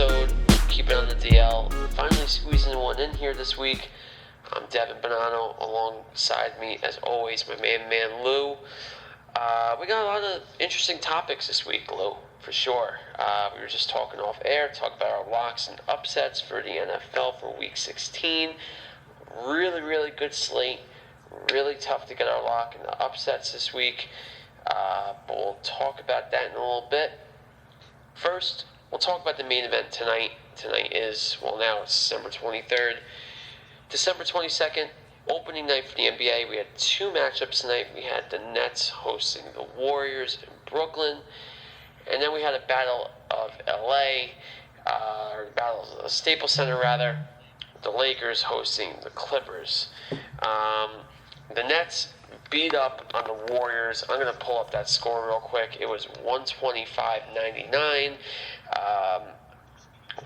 episode. Keep it on the DL. Finally squeezing one in here this week. I'm Devin Bonanno. Alongside me, as always, my man Lou. We got a lot of interesting topics this week, Lou, for sure. We were just talking off air, talking about our locks and upsets for the NFL for Week 16. Really good slate. Really tough to get our lock and the upsets this week. But we'll talk about that in a little bit. First, we'll talk about the main event tonight. Tonight is, now it's December 23rd. December 22nd, opening night for the NBA. We had two matchups tonight. We had the Nets hosting the Warriors in Brooklyn. And then we had a battle of LA, or battle of the Staples Center, rather. The Lakers hosting the Clippers. The Nets beat up on the Warriors. I'm going to pull up that score real quick. It was 125-99.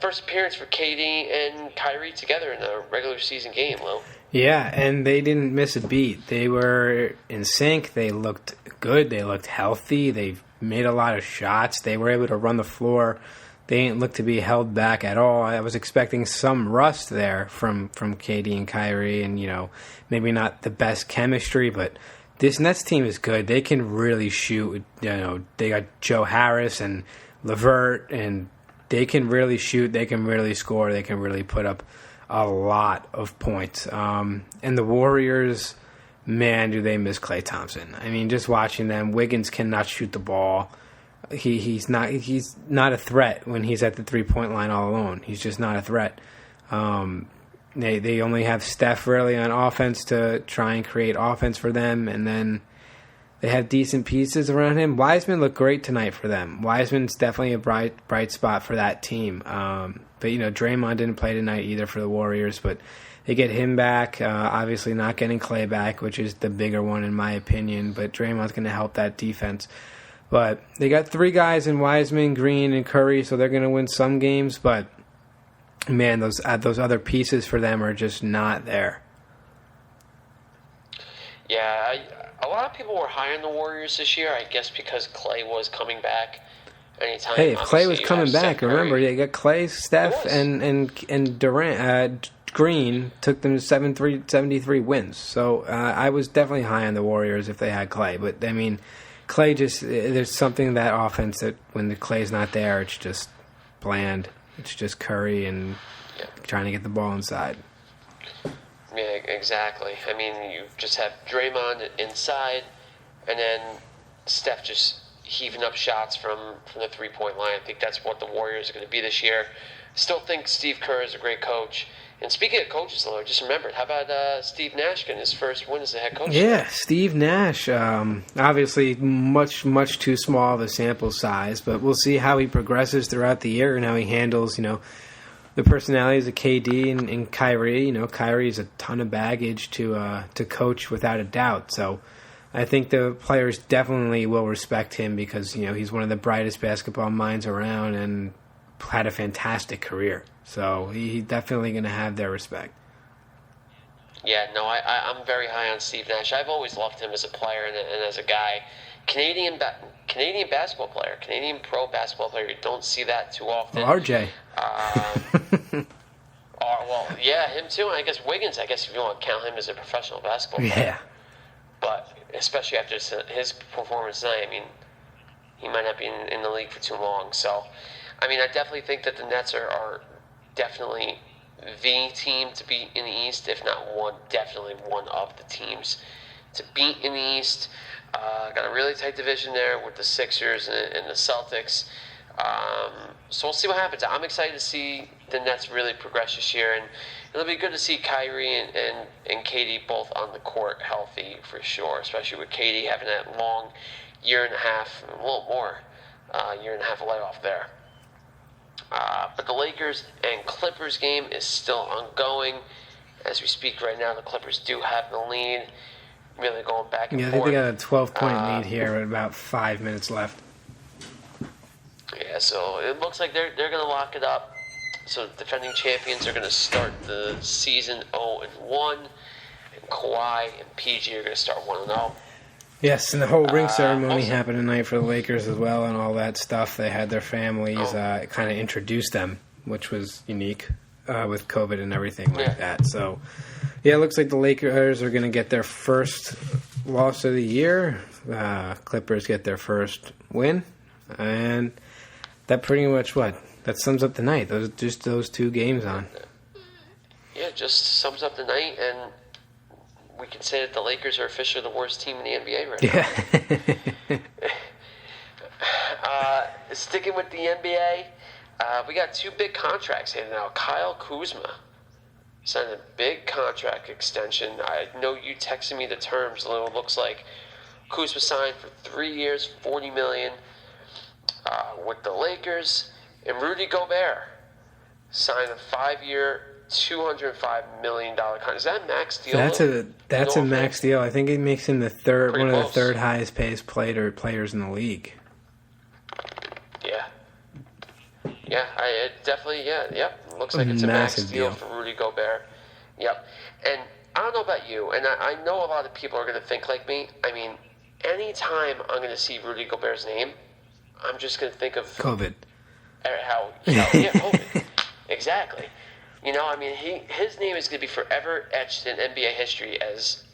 First appearance for KD and Kyrie together in a regular season game, Lou. Yeah, and they didn't miss a beat. They were in sync. They looked good. They looked healthy. They made a lot of shots. They were able to run the floor. They didn't look to be held back at all. I was expecting some rust there from KD and Kyrie, and maybe not the best chemistry, but this Nets team is good. They can really shoot. They got Joe Harris and LeVert, and they can really shoot. They can really score. They can really put up a lot of points. And the Warriors, man, do they miss Klay Thompson. I mean, just watching them, Wiggins cannot shoot the ball. He's not a threat when he's at the 3-point line all alone. He's just not a threat. They only have Steph really on offense to try and create offense for them, and then they have decent pieces around him. Wiseman looked great tonight for them. Wiseman's definitely a bright spot for that team. But Draymond didn't play tonight either for the Warriors, but they get him back. Obviously not getting Klay back, which is the bigger one in my opinion, but Draymond's going to help that defense. But they got three guys in Wiseman, Green, and Curry, so they're going to win some games. But, man, those other pieces for them are just not there. Yeah, a lot of people were high on the Warriors this year, I guess because Klay was coming back anytime. Hey, if Klay was coming back, remember, they got Klay, Steph, and Durant. Green took them to 73 wins. So I was definitely high on the Warriors if they had Klay. But, I mean, Klay there's something in that offense that when the Klay's not there, it's just bland. It's just Curry and trying to get the ball inside. Yeah, exactly. I mean, you just have Draymond inside, and then Steph just heaving up shots from the 3-point line. I think that's what the Warriors are going to be this year. Still think Steve Kerr is a great coach. And speaking of coaches, though, I just remembered, how about Steve Nash getting his first win as the head coach? Yeah, Steve Nash. Obviously, much too small of a sample size, but we'll see how he progresses throughout the year and how he handles, the personalities of KD and Kyrie. Kyrie has a ton of baggage to coach without a doubt. So I think the players definitely will respect him because, he's one of the brightest basketball minds around and had a fantastic career. So he's definitely going to have their respect. Yeah, no, I'm very high on Steve Nash. I've always loved him as a player and as a guy. Canadian basketball player, Canadian pro basketball player. You don't see that too often. RJ. Yeah, him too. And I guess Wiggins, if you want to count him as a professional basketball player. Yeah. But especially after his performance tonight, I mean, he might not be in the league for too long. So, I mean, I definitely think that the Nets are definitely the team to beat in the East, if not definitely one of the teams to beat in the East. Got a really tight division there with the Sixers and the Celtics. So we'll see what happens. I'm excited to see the Nets really progress this year, and it'll be good to see Kyrie and KD both on the court healthy for sure, especially with KD having that long year and a half, a little more, year and a half layoff there. But the Lakers and Clippers game is still ongoing. As we speak right now, the Clippers do have the lead, really going back and forth. I think they got a 12-point lead here with about 5 minutes left. Yeah, so it looks like they're going to lock it up. So the defending champions are going to start the season 0-1, and Kawhi and PG are going to start 1-0. Yes, and the whole ring ceremony happened tonight for the Lakers as well and all that stuff. They had their families kind of introduce them which was unique with COVID and everything like that. So, yeah, it looks like the Lakers are going to get their first loss of the year. Clippers get their first win. And that pretty much that sums up the night. Those two games on. Yeah, just sums up the night, and we can say that the Lakers are officially the worst team in the NBA right now. Sticking with the NBA, we got two big contracts here now. Kyle Kuzma signed a big contract extension. I know you texted me the terms. It looks like Kuzma signed for 3 years, $40 million with the Lakers, and Rudy Gobert signed a 5-year, $205 million contract. Is that a max deal? That's a max deal. I think it makes him the third, Pretty one close. of the third highest paid players in the league. Yeah, it definitely, yep. Looks like it's a max deal for Rudy Gobert. Yep. And I don't know about you, and I know a lot of people are going to think like me. I mean, anytime I'm going to see Rudy Gobert's name, I'm just going to think of COVID. COVID. Exactly. You know, I mean, his name is going to be forever etched in NBA history as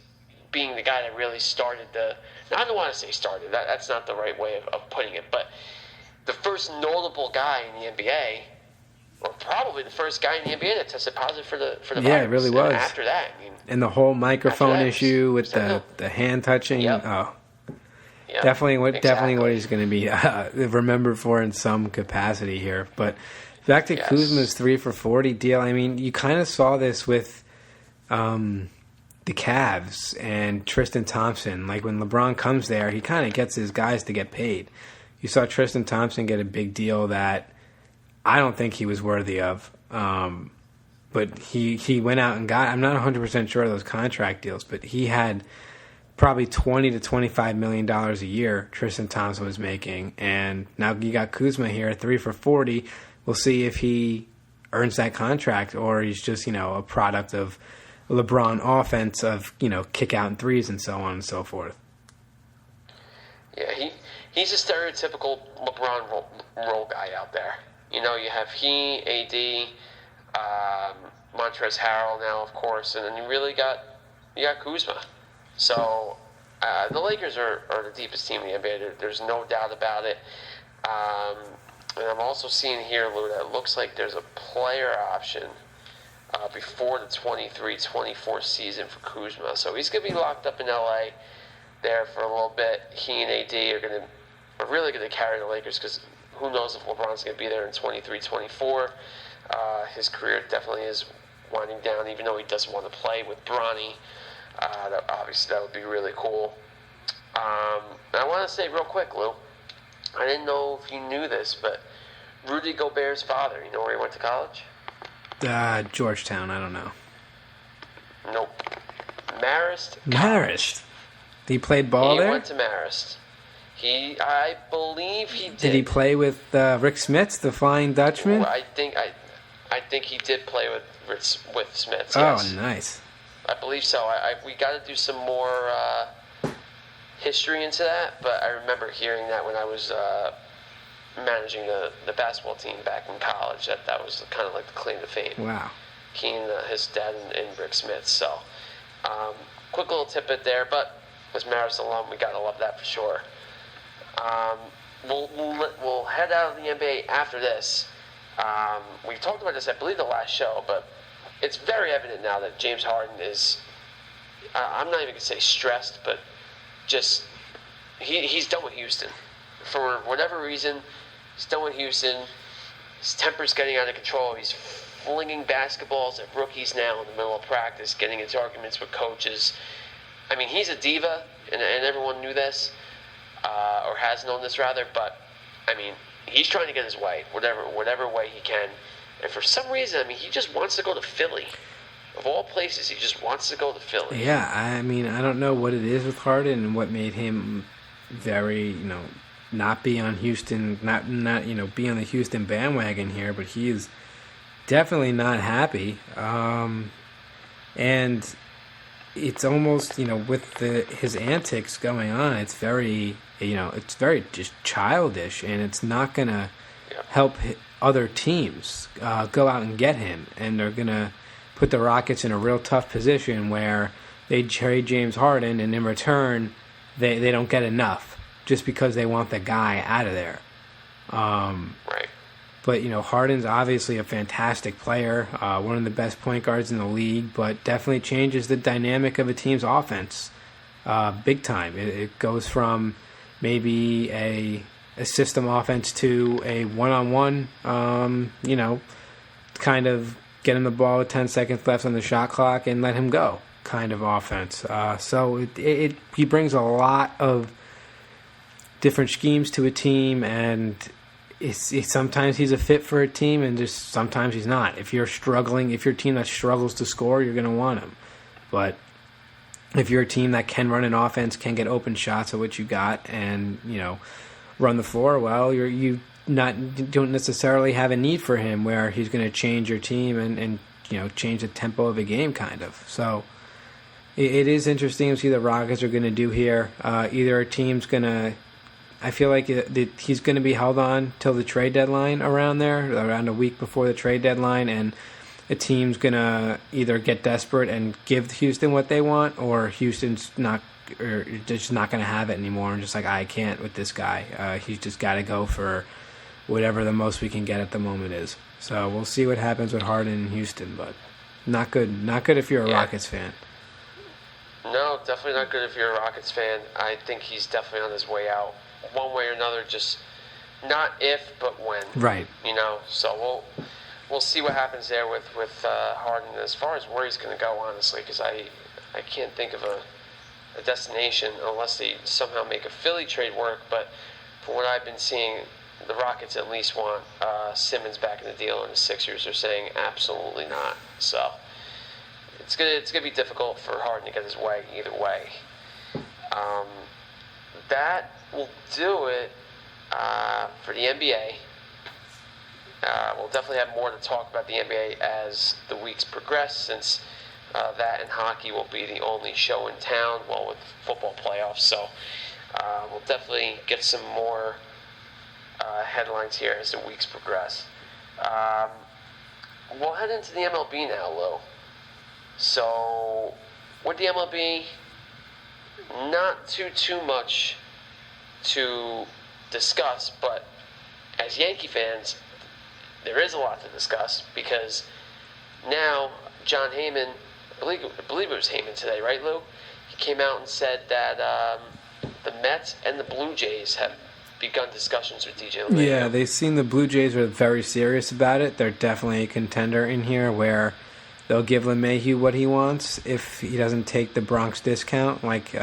being the guy that really started I don't want to say started. That's not the right way of putting it, but the first notable guy in the NBA, or probably the first guy in the NBA that tested positive for the virus. Yeah, it really was. And after that, I mean, and the whole microphone issue with the hand touching. Yep. Oh, yep, definitely what exactly. he's going to be remembered for in some capacity here. But back to Kuzma's 3 for 40 deal. I mean, you kind of saw this with the Cavs and Tristan Thompson. Like when LeBron comes there, he kind of gets his guys to get paid. You saw Tristan Thompson get a big deal that I don't think he was worthy of. But he went out and got, I'm not 100% sure of those contract deals, but he had probably $20 to $25 million a year Tristan Thompson was making. And now you got Kuzma here, 3 for 40. We'll see if he earns that contract or he's just, a product of LeBron offense of, kick out and threes and so on and so forth. Yeah, he's a stereotypical LeBron role guy out there. You have he, AD, Montrezl Harrell now, of course, and then you got Kuzma. So the Lakers are the deepest team in the NBA. There's no doubt about it. And I'm also seeing here, Lou, that it looks like there's a player option before the 23-24 season for Kuzma. So he's going to be locked up in LA there for a little bit. He and AD are really going to carry the Lakers because who knows if LeBron's going to be there in 23-24. His career definitely is winding down, even though he doesn't want to play with Bronny. That would be really cool. And I want to say real quick, Lou, I didn't know if you knew this, but Rudy Gobert's father, you know where he went to college? Georgetown, I don't know. Nope. Marist. Marist? He played ball there? He went to Marist. I believe he did. Did he play with Rick Smits, the Flying Dutchman? I think he did play with Smits. Oh, yes. Nice. I believe so. We got to do some more history into that, but I remember hearing that when I was managing the basketball team back in college. That was kind of like the claim to fame. Wow. He and his dad and Rick Smits. So, quick little tidbit there, but as Marist alum, we got to love that for sure. We'll head out of the NBA after this. We talked about this, I believe, the last show, but it's very evident now that James Harden is, I'm not even going to say stressed, but just, he's done with Houston. For whatever reason, he's done with Houston. His temper's getting out of control. He's flinging basketballs at rookies now in the middle of practice, getting into arguments with coaches. I mean, he's a diva, and everyone knew this. Or has known this rather, but I mean, he's trying to get his way, whatever way he can. And for some reason, I mean, he just wants to go to Philly. Of all places, he just wants to go to Philly. Yeah, I mean, I don't know what it is with Harden and what made him very, not be on Houston, not be on the Houston bandwagon here, but he is definitely not happy. And it's almost, with his antics going on, it's very, it's very just childish, and it's not going to help other teams go out and get him, and they're going to put the Rockets in a real tough position where they trade James Harden, and in return, they don't get enough just because they want the guy out of there. Right. But, Harden's obviously a fantastic player, one of the best point guards in the league, but definitely changes the dynamic of a team's offense big time. It goes from maybe a system offense to a one-on-one, kind of get him the ball with 10 seconds left on the shot clock and let him go kind of offense. So he brings a lot of different schemes to a team, and sometimes he's a fit for a team, and just sometimes he's not. If you're struggling, if you're a team that struggles to score, you're going to want him. But if you're a team that can run an offense, can get open shots at what you got, and run the floor, well, you don't necessarily have a need for him where he's going to change your team and change the tempo of a game, kind of. So it is interesting to see the Rockets are going to do here. Either a team's going to, I feel like he's going to be held on till the trade deadline around a week before the trade deadline, and a team's going to either get desperate and give Houston what they want, or Houston's just not going to have it anymore and just like, I can't with this guy. He's just got to go for whatever the most we can get at the moment is. So we'll see what happens with Harden in Houston, but not good. Not good if you're a Rockets fan. No, definitely not good if you're a Rockets fan. I think he's definitely on his way out, one way or another. Just not if, but when. Right. So we'll see what happens there with Harden as far as where he's going to go, honestly, because I can't think of a destination unless they somehow make a Philly trade work. But from what I've been seeing, the Rockets at least want Simmons back in the deal, and the Sixers are saying absolutely not. So it's gonna be difficult for Harden to get his way either way. That will do it for the NBA. We'll definitely have more to talk about the NBA as the weeks progress, since that and hockey will be the only show in town, well, with football playoffs. So we'll definitely get some more headlines here as the weeks progress. We'll head into the MLB now, Lou. So with the MLB, not too much to discuss, but as Yankee fans, there is a lot to discuss, because now John Heyman, I believe it was Heyman today, right, Lou? He came out and said that the Mets and the Blue Jays have begun discussions with DJ LeMahieu. Yeah, they've seen the Blue Jays are very serious about it. They're definitely a contender in here where they'll give LeMahieu what he wants if he doesn't take the Bronx discount, like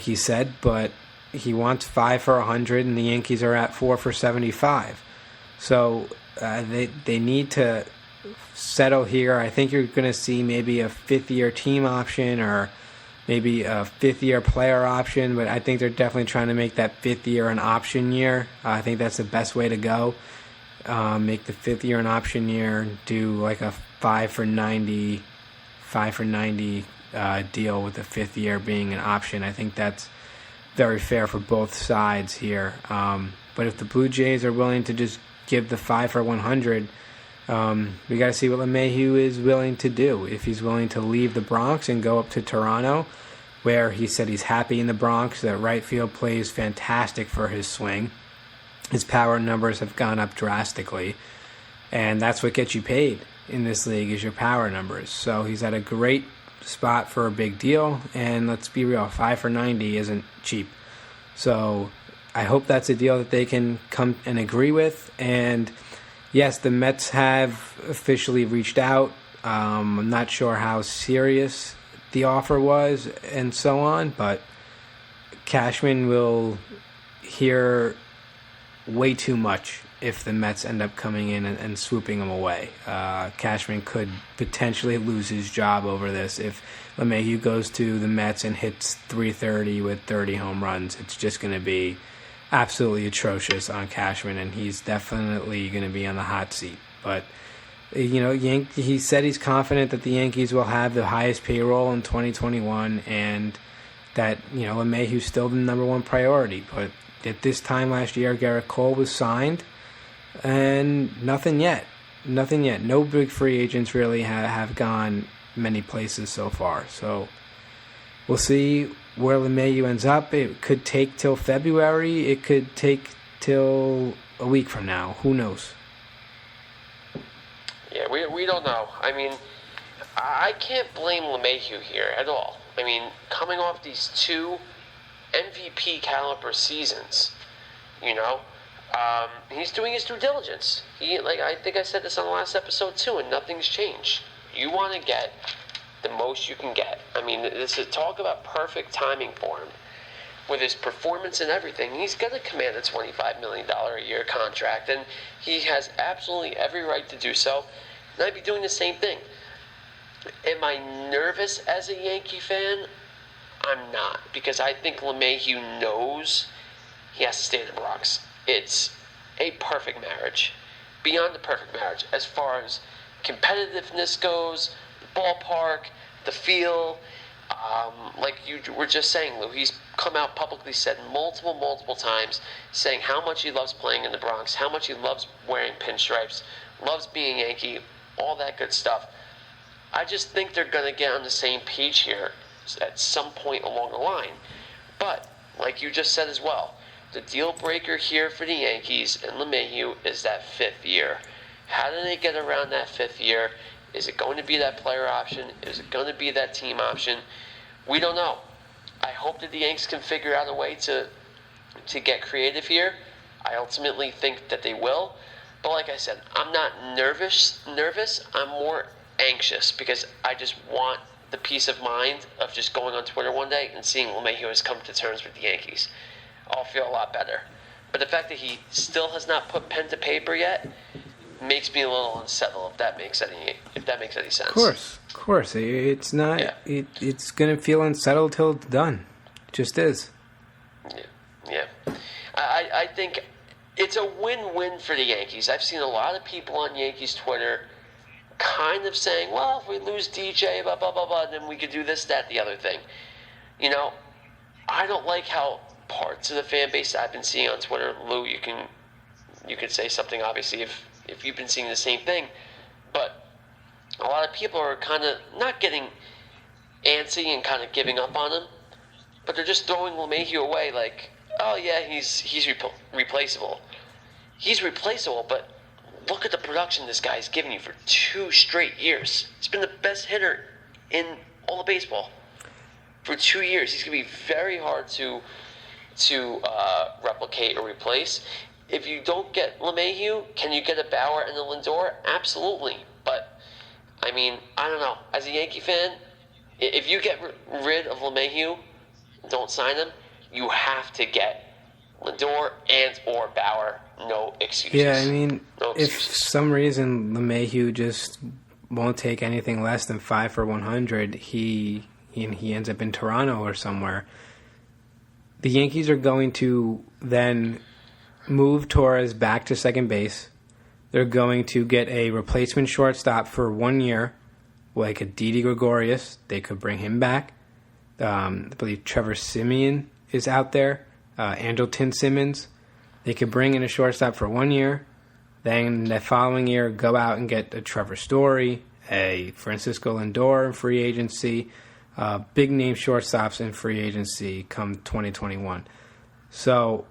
he said. But he wants 5 for $100, and the Yankees are at 4 for $75. So they need to settle here. I think you're going to see maybe a fifth-year team option or maybe a fifth-year player option, but I think they're definitely trying to make that fifth year an option year. I think that's the best way to go. Make the fifth year an option year, do like a 5 for 90 deal with the fifth year being an option. I think that's very fair for both sides here. But if the Blue Jays are willing to just give the 5 for 100, we got to see what LeMahieu is willing to do. If he's willing to leave the Bronx and go up to Toronto, where he said he's happy in the Bronx, that right field plays fantastic for his swing. His power numbers have gone up drastically, and that's what gets you paid in this league is your power numbers. So he's at a great spot for a big deal, and let's be real, 5 for 90 isn't cheap. So I hope that's a deal that they can come and agree with. And yes, the Mets have officially reached out. I'm not sure how serious the offer was and so on, but Cashman will hear way too much if the Mets end up coming in and swooping him away. Cashman could potentially lose his job over this. If LeMahieu goes to the Mets and hits .330 with 30 home runs, it's just going to be absolutely atrocious on Cashman, and he's definitely going to be on the hot seat. But he said he's confident that the Yankees will have the highest payroll in 2021, and that LeMahieu's still the number one priority. But at this time last year, Garrett Cole was signed, And nothing yet. Nothing yet. No big free agents really have gone many places so far. So we'll see where LeMahieu ends up. It could take till February. It could take till a week from now. Who knows? Yeah, we don't know. I mean, I can't blame LeMahieu here at all. I mean, coming off these 2 MVP caliber seasons, he's doing his due diligence. I think I said this on the last episode too, and nothing's changed. You want to get the most you can get. I mean, this is talk about perfect timing for him. With his performance and everything, he's going to command a $25 million a year contract, and he has absolutely every right to do so. And I'd be doing the same thing. Am I nervous as a Yankee fan? I'm not, because I think LeMahieu knows he has to stay in the Bronx. It's a perfect marriage, beyond the perfect marriage, as far as competitiveness goes, the ballpark, the feel. Like you were just saying, Lou, he's come out publicly, said multiple times, saying how much he loves playing in the Bronx, how much he loves wearing pinstripes, loves being Yankee, all that good stuff. I just think they're going to get on the same page here at some point along the line. But, like you just said as well, the deal breaker here for the Yankees and LeMahieu is that 5th year. How do they get around that 5th year? Is it going to be that player option? Is it going to be that team option? We don't know. I hope that the Yanks can figure out a way to get creative here. I ultimately think that they will. But like I said, I'm not nervous. I'm more anxious because I just want the peace of mind of just going on Twitter one day and seeing LeMahieu has come to terms with the Yankees. I'll feel a lot better. But the fact that he still has not put pen to paper yet makes me a little unsettled. If that makes any sense. Of course. It's not. Yeah. It's gonna feel unsettled till it's done. It just is. Yeah. I think it's a win-win for the Yankees. I've seen a lot of people on Yankees Twitter kind of saying, well, if we lose DJ, blah, blah, blah, blah, then we could do this, that, the other thing. I don't like how parts of the fan base I've been seeing on Twitter, Lou, you could say something, obviously, if you've been seeing the same thing, but a lot of people are kind of not getting antsy and kind of giving up on him, but they're just throwing LeMahieu away like, oh yeah, he's replaceable. He's replaceable, but look at the production this guy's given you for 2 straight years. He's been the best hitter in all of baseball for 2 years. He's going to be very hard to replicate or replace. If you don't get LeMahieu, can you get a Bauer and a Lindor? Absolutely. But, I mean, I don't know. As a Yankee fan, if you get rid of LeMahieu, don't sign him, you have to get Lindor and or Bauer. No excuses. Yeah, I mean, if for some reason LeMahieu just won't take anything less than 5 for 100, he ends up in Toronto or somewhere. The Yankees are going to then move Torres back to second base. They're going to get a replacement shortstop for 1 year, like a Didi Gregorius. They could bring him back. I believe Trevor Siemian is out there. Andrelton Simmons. They could bring in a shortstop for 1 year. Then the following year, go out and get a Trevor Story, a Francisco Lindor in free agency, big name shortstops in free agency come 2021. So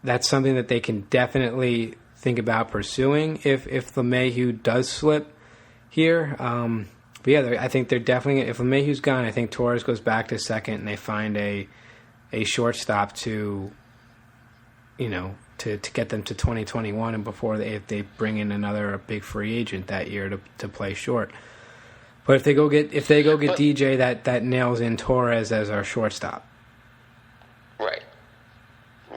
that's something that they can definitely think about pursuing if LeMahieu does slip here. But yeah, I think they're definitely, if LeMahieu's gone, I think Torres goes back to second and they find a shortstop to get them to 2021 and before if they bring in another big free agent that year to play short. But if they go get DJ, that nails in Torres as our shortstop. Right.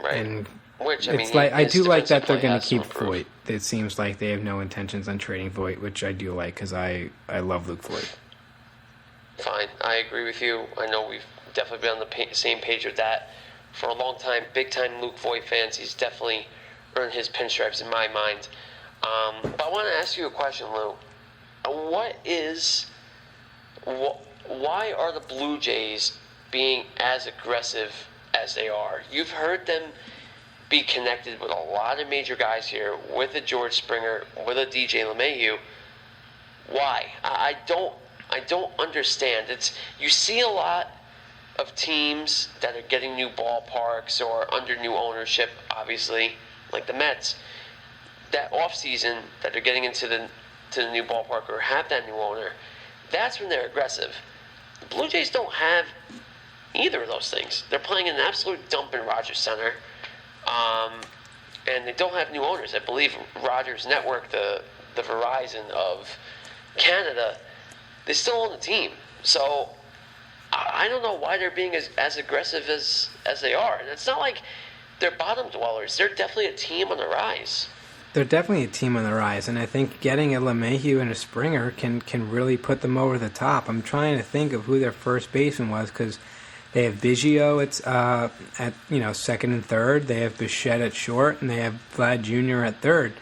And which I do like that they're going to keep Voit. It seems like they have no intentions on trading Voit, which I do like because I love Luke Voit. Fine, I agree with you. I know we've definitely been on the same page with that for a long time. Big time Luke Voit fans. He's definitely earned his pinstripes in my mind. But I want to ask you a question, Lou. Why are the Blue Jays being as aggressive as they are? You've heard them be connected with a lot of major guys here, with a George Springer, with a DJ LeMahieu. Why? I don't understand. You see a lot of teams that are getting new ballparks or under new ownership, obviously, like the Mets, that offseason that are getting into the new ballpark or have that new owner, that's when they're aggressive. The Blue Jays don't have either of those things. They're playing an absolute dump in Rogers Center, and they don't have new owners. I believe Rogers Network, the Verizon of Canada, they still own the team. So I don't know why they're being as aggressive as they are. And it's not like they're bottom dwellers. They're definitely a team on the rise. They're definitely a team on the rise, and I think getting a LeMahieu and a Springer can really put them over the top. I'm trying to think of who their first baseman was, because they have Biggio at second and third. They have Bichette at short, and they have Vlad Jr. at third,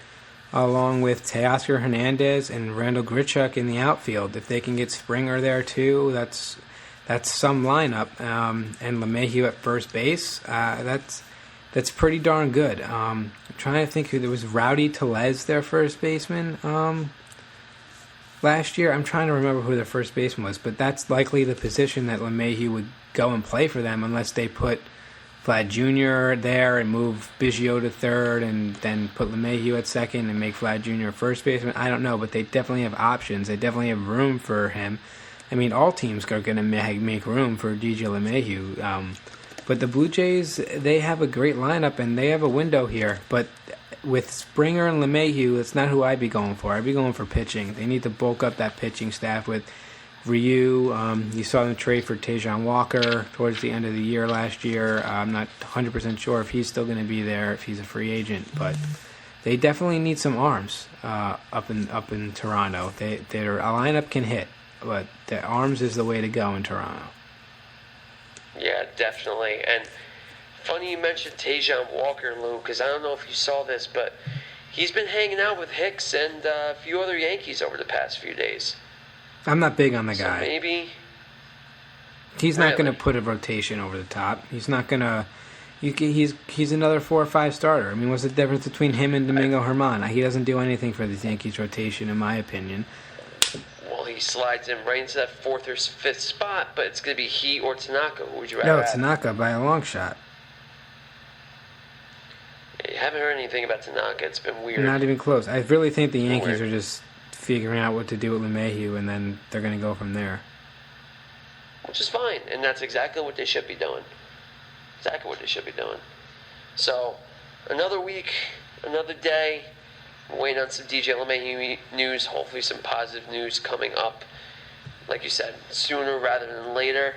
along with Teoscar Hernandez and Randall Grichuk in the outfield. If they can get Springer there too, that's some lineup. And LeMahieu at first base, that's pretty darn good. I'm trying to think who there was. Rowdy Tellez, their first baseman, last year. I'm trying to remember who their first baseman was, but that's likely the position that LeMahieu would go and play for them, unless they put Vlad Jr. there and move Biggio to third and then put LeMahieu at second and make Vlad Jr. first baseman. I don't know, but they definitely have options. They definitely have room for him. I mean, all teams are going to make room for DJ LeMahieu. But the Blue Jays, they have a great lineup, and they have a window here. But with Springer and LeMahieu, it's not who I'd be going for. I'd be going for pitching. They need to bulk up that pitching staff with Ryu. You saw them trade for Tejan Walker towards the end of the year last year. I'm not 100% sure if he's still going to be there, if he's a free agent. But they definitely need some arms up in Toronto. Their lineup can hit, but the arms is the way to go in Toronto. Yeah, definitely. And funny you mentioned Tejan Walker, Lou, because I don't know if you saw this, but he's been hanging out with Hicks and a few other Yankees over the past few days. I'm not big on the guy. So maybe he's not going to put a rotation over the top. He's not going to. He's another 4 or 5 starter. I mean, what's the difference between him and Domingo Germán? He doesn't do anything for the Yankees rotation, in my opinion. Well, he slides in right into that 4th or 5th spot, but it's going to be he or Tanaka. Who would you rather? No, Tanaka by a long shot. You haven't heard anything about Tanaka. It's been weird. Not even close. I really think the Yankees are just figuring out what to do with LeMahieu, and then they're going to go from there. Which is fine, and that's exactly what they should be doing. Exactly what they should be doing. So, another week, another day. I'm waiting on some DJ LeMahieu news. Hopefully some positive news coming up. Like you said, sooner rather than later.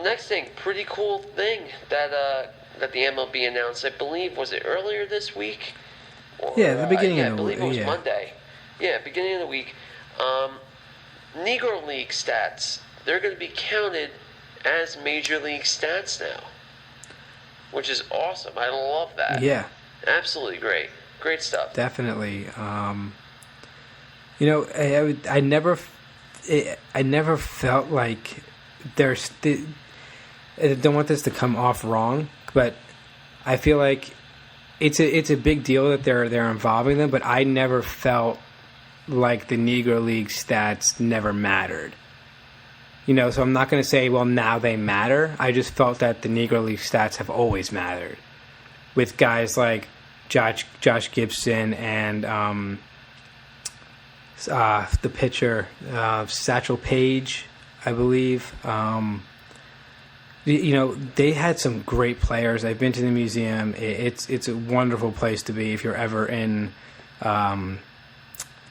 Next thing, pretty cool thing that the MLB announced. I believe, was it earlier this week? Or, yeah, the beginning of the week. I believe it was Monday. Yeah, beginning of the week. Negro League stats, they're going to be counted as Major League stats now, which is awesome. I love that. Yeah. Absolutely great. Great stuff. Definitely. I never felt like there's. I don't want this to come off wrong, but I feel like it's a big deal that they're involving them. But I never felt like the Negro League stats never mattered. So I'm not going to say, well, now they matter. I just felt that the Negro League stats have always mattered, with guys like Josh Gibson and the pitcher Satchel Paige, I believe. They had some great players. I've been to the museum. It's a wonderful place to be if you're ever in. I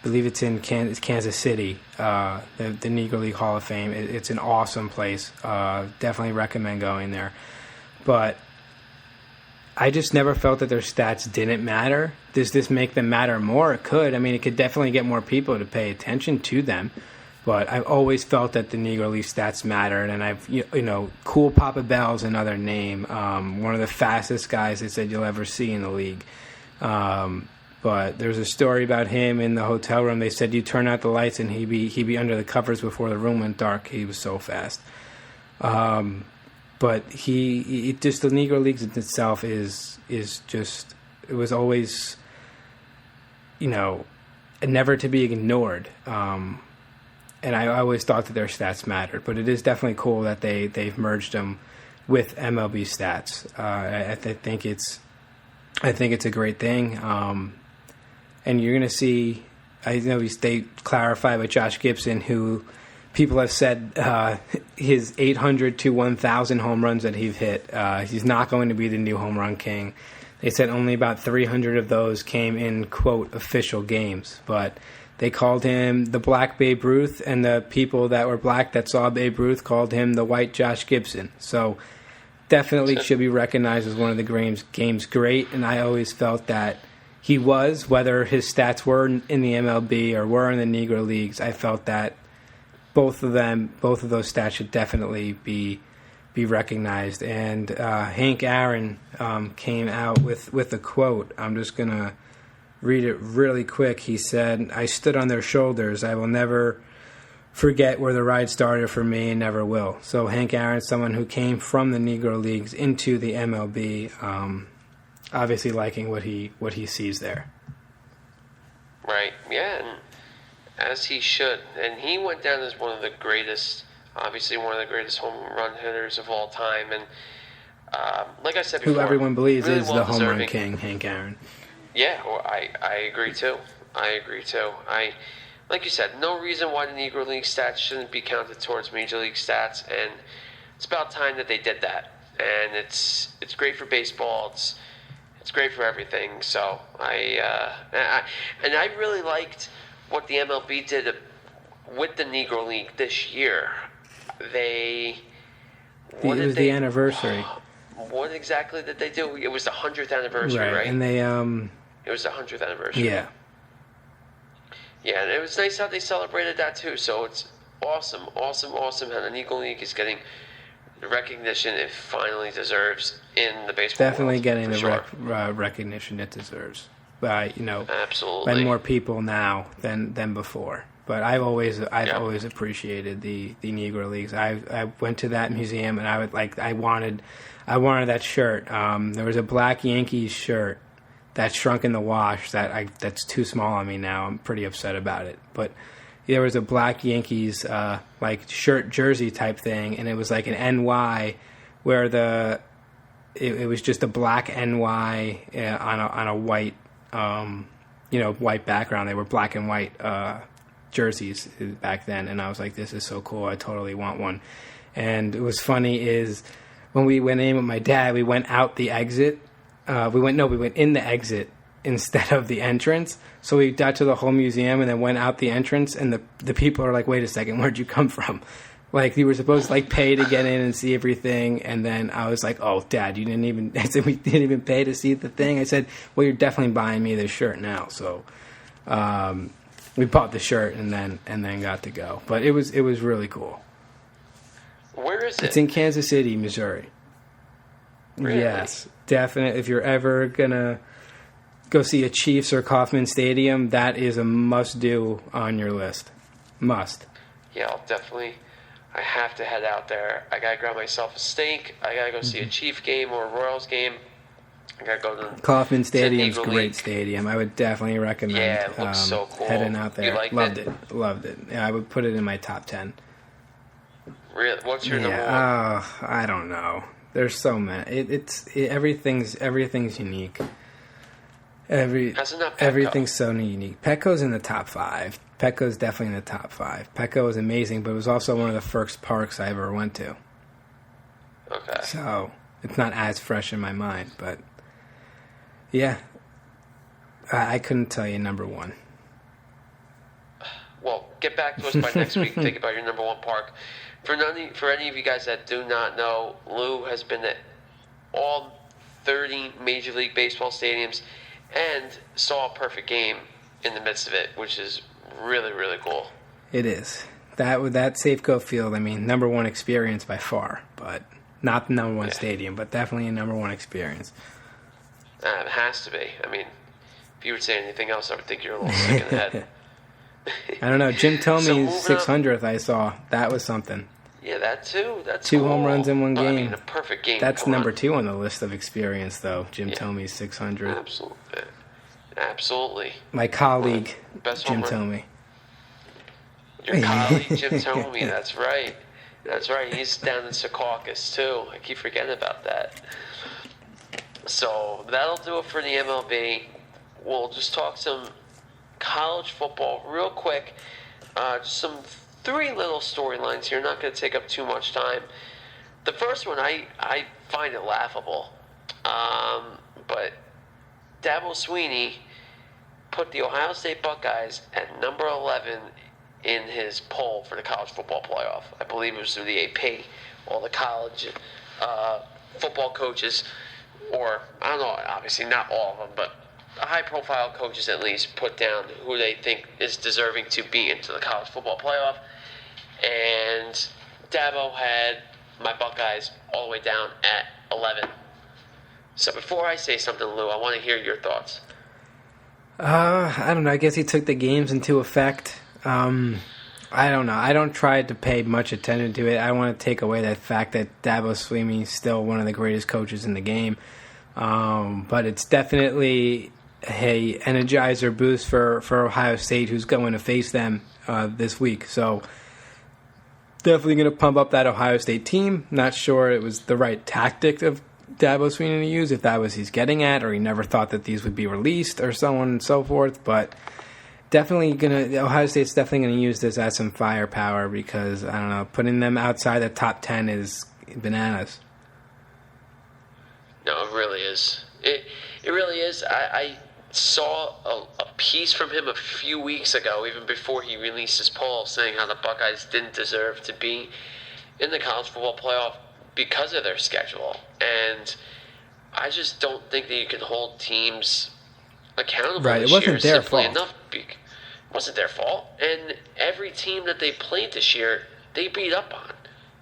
believe it's in Kansas City, the Negro League Hall of Fame. It's an awesome place. Definitely recommend going there. But I just never felt that their stats didn't matter. Does this make them matter more? It could. I mean, it could definitely get more people to pay attention to them. But I've always felt that the Negro League stats mattered. And I've, Cool Papa Bell's another name. One of the fastest guys they said you'll ever see in the league. But there's a story about him in the hotel room. They said you turn out the lights and he'd be under the covers before the room went dark. He was so fast. but just the Negro Leagues in itself is just, it was always, never to be ignored. And I always thought that their stats mattered, but it is definitely cool that they've merged them with MLB stats. I think it's a great thing. And you're going to see, I know they clarify with Josh Gibson, who people have said his 800 to 1,000 home runs that he's hit, he's not going to be the new home run king. They said only about 300 of those came in, quote, official games. But they called him the Black Babe Ruth, and the people that were black that saw Babe Ruth called him the White Josh Gibson. So definitely should be recognized as one of the game's great, and I always felt that he was, whether his stats were in the MLB or were in the Negro Leagues, I felt that both of those stats should definitely be recognized. And Hank Aaron came out with a quote. I'm just going to read it really quick. He said, "I stood on their shoulders. I will never forget where the ride started for me and never will." So Hank Aaron, someone who came from the Negro Leagues into the MLB, obviously liking what he sees there. Right, yeah, and as he should. And he went down as one of the greatest, obviously one of the greatest home run hitters of all time. And like I said before, who everyone believes really is the home run king, Hank Aaron. Yeah, well, I agree too. Like you said, no reason why the Negro League stats shouldn't be counted towards Major League stats, and it's about time that they did that. And it's great for baseball. It's great for everything. So I really liked what the MLB did with the Negro League this year. It was the anniversary. What exactly did they do? It was the 100th anniversary, right? And they it was the 100th anniversary. Yeah. Yeah, and it was nice how they celebrated that too. So it's awesome how the Negro League is getting the recognition it finally deserves in the baseball definitely world, getting the sure. recognition it deserves by absolutely by more people now than before. But I've always appreciated the Negro Leagues. I went to that museum and I wanted that shirt. There was a black Yankees shirt that shrunk in the wash that's too small on me now. I'm pretty upset about it. But there was a black Yankees shirt jersey type thing, and it was like an NY where it was just a black NY on a white white background. They were black and white jerseys back then, and I was like, this is so cool. I totally want one. And it was funny is when we went in with my dad, we went out the exit. We went in the exit instead of the entrance. So we got to the whole museum and then went out the entrance, and the people are like, wait a second, where'd you come from? Like, you were supposed to pay to get in and see everything. And then I was like, oh, Dad, I said, we didn't even pay to see the thing. I said, well, you're definitely buying me this shirt now. So we bought the shirt and then got to go. But it was really cool. Where is it? It's in Kansas City, Missouri. Really? Yes, definitely. If you're ever gonna go see a Chiefs or Kauffman Stadium, that is a must-do on your list. Must. Yeah, I have to head out there. I gotta grab myself a steak. I gotta go see a Chief game or a Royals game. I gotta go to Kauffman Stadium's a great stadium. I would definitely recommend. Yeah, it looks so cool. Heading out there. You liked Loved it. Yeah, I would put it in my top 10. Really? What's your number one? I don't know. There's so many. Everything's unique. Everything's so unique. Petco's in the top 5. Petco's definitely in the top 5. Petco is amazing, but it was also one of the first parks I ever went to. Okay. So it's not as fresh in my mind, but yeah, I couldn't tell you number one. Well, get back to us by next week and think about your number one park. For any of you guys that do not know, Lou has been at all 30 Major League Baseball stadiums and saw a perfect game in the midst of it, which is really, really cool. It is. That Safeco Field, number one experience by far, but not the number one stadium, but definitely a number one experience. It has to be. If you would say anything else, I would think you're a little sick in the head. I don't know. Jim Tomey's 600th I saw. That was something. Yeah, that too. That's 2 cool. home runs in one But, I game. mean, a perfect game. That's Come number on. 2 on the list of experience, though. Jim Thomey's 600. Absolutely. Absolutely. My colleague, Best Jim home run. Thomey. Your colleague, Jim Thomey. That's right. That's right. He's down in Secaucus, too. I keep forgetting about that. So that'll do it for the MLB. We'll just talk some college football real quick. Just some 3 little storylines here. Not going to take up too much time. The first one, I find it laughable. But Dabo Swinney put the Ohio State Buckeyes at number 11 in his poll for the college football playoff. I believe it was through the AP. All the college football coaches, or I don't know, obviously not all of them, but high-profile coaches at least put down who they think is deserving to be into the college football playoff. And Dabo had my Buckeyes all the way down at 11. So before I say something, Lou, I want to hear your thoughts. I don't know. I guess he took the games into effect. I don't know. I don't try to pay much attention to it. I want to take away that fact that Dabo Swinney is still one of the greatest coaches in the game. But it's definitely a energizer boost for Ohio State, who's going to face them this week. So definitely going to pump up that Ohio State team. Not sure it was the right tactic of Dabo Swinney to use, if that was he's getting at, or he never thought that these would be released, or so on and so forth. But Ohio State's definitely gonna use this as some firepower, because I don't know, putting them outside the top 10 is bananas. No, it really is. It really is. I saw a piece from him a few weeks ago, even before he released his poll, saying how the Buckeyes didn't deserve to be in the college football playoff because of their schedule. And I just don't think that you can hold teams accountable Right, this it wasn't year, their simply fault. enough. It wasn't their fault. And every team that they played this year, they beat up on.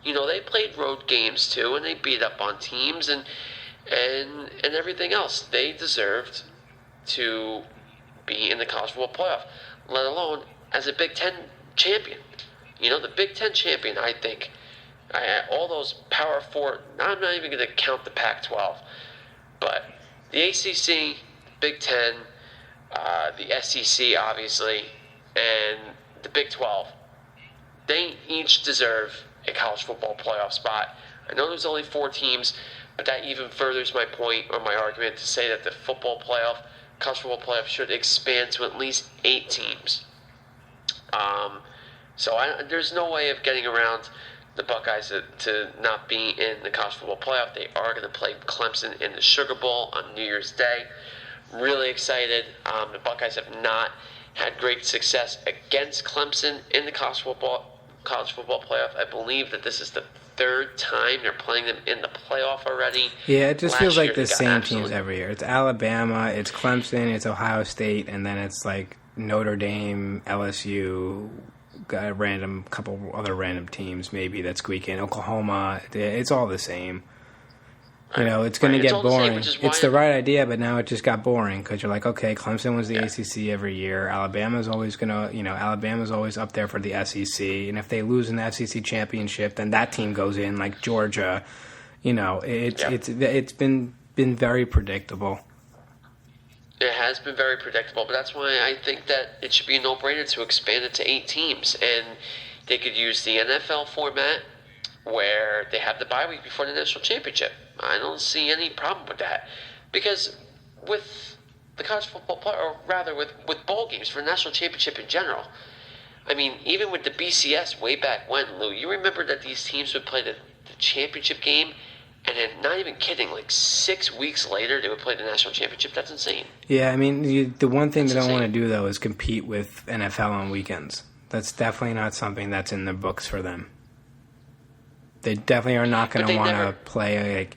You know, they played road games too, and they beat up on teams and everything else. They deserved to be in the college football playoff, let alone as a Big Ten champion. You know, the Big Ten champion, I think. All those Power 4, I'm not even going to count the Pac-12, but the ACC, Big Ten, the SEC, obviously, and the Big 12, they each deserve a college football playoff spot. I know there's only 4 teams, but that even furthers my point or my argument to say that the college football playoff should expand to at least 8 teams. So there's no way of getting around the Buckeyes to not be in the college football playoff. They are going to play Clemson in the Sugar Bowl on New Year's Day. Really excited. The Buckeyes have not had great success against Clemson in the college football playoff. I believe that this is the 3rd time they're playing them in the playoff already. Yeah, it just Last feels like year the they got same teams every year. It's Alabama, it's Clemson, it's Ohio State, and then it's like Notre Dame, LSU, got a couple other random teams maybe that squeak in. Oklahoma, it's all the same. You know, it's going to get boring. It's the right idea, but now it just got boring because you're like, okay, Clemson was the ACC every year. Alabama's always up there for the SEC, and if they lose in the SEC championship, then that team goes in like Georgia. You know, it's been very predictable. It has been very predictable, but that's why I think that it should be a no-brainer to expand it to 8 teams, and they could use the NFL format where they have the bye week before the national championship. I don't see any problem with that, because with the college football player, or rather with bowl games for the national championship in general, I mean, even with the BCS way back when, Lou, you remember that these teams would play the championship game, and then, not even kidding, like 6 weeks later, they would play the national championship. That's insane. Yeah, I mean, the one thing they don't want to do, though, is compete with NFL on weekends. That's definitely not something that's in the books for them. They definitely are not going to want to play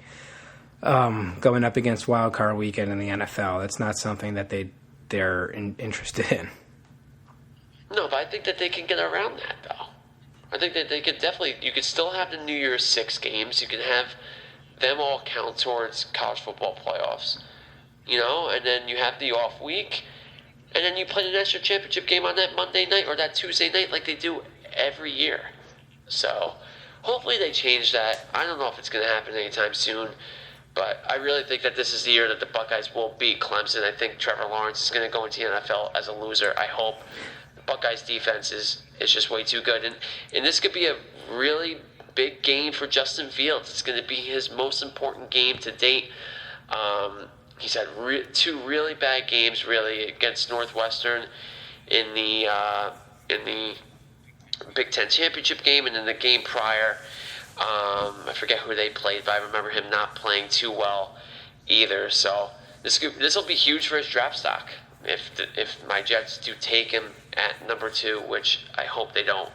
going up against Wild Card Weekend in the NFL. That's not something that they're interested in. No, but I think that they can get around that, though. I think that they could definitely. You could still have the New Year's 6 games. You can have them all count towards college football playoffs. You know, and then you have the off week, and then you play the national championship game on that Monday night or that Tuesday night like they do every year. So, hopefully they change that. I don't know if it's going to happen anytime soon, but I really think that this is the year that the Buckeyes will beat Clemson. I think Trevor Lawrence is going to go into the NFL as a loser. I hope. The Buckeyes defense is just way too good, and this could be a really big game for Justin Fields. It's going to be his most important game to date. He's had two really bad games, really, against Northwestern in the Big Ten championship game, and in the game prior, I forget who they played, but I remember him not playing too well either. So this will be huge for his draft stock if my Jets do take him at number 2, which I hope they don't.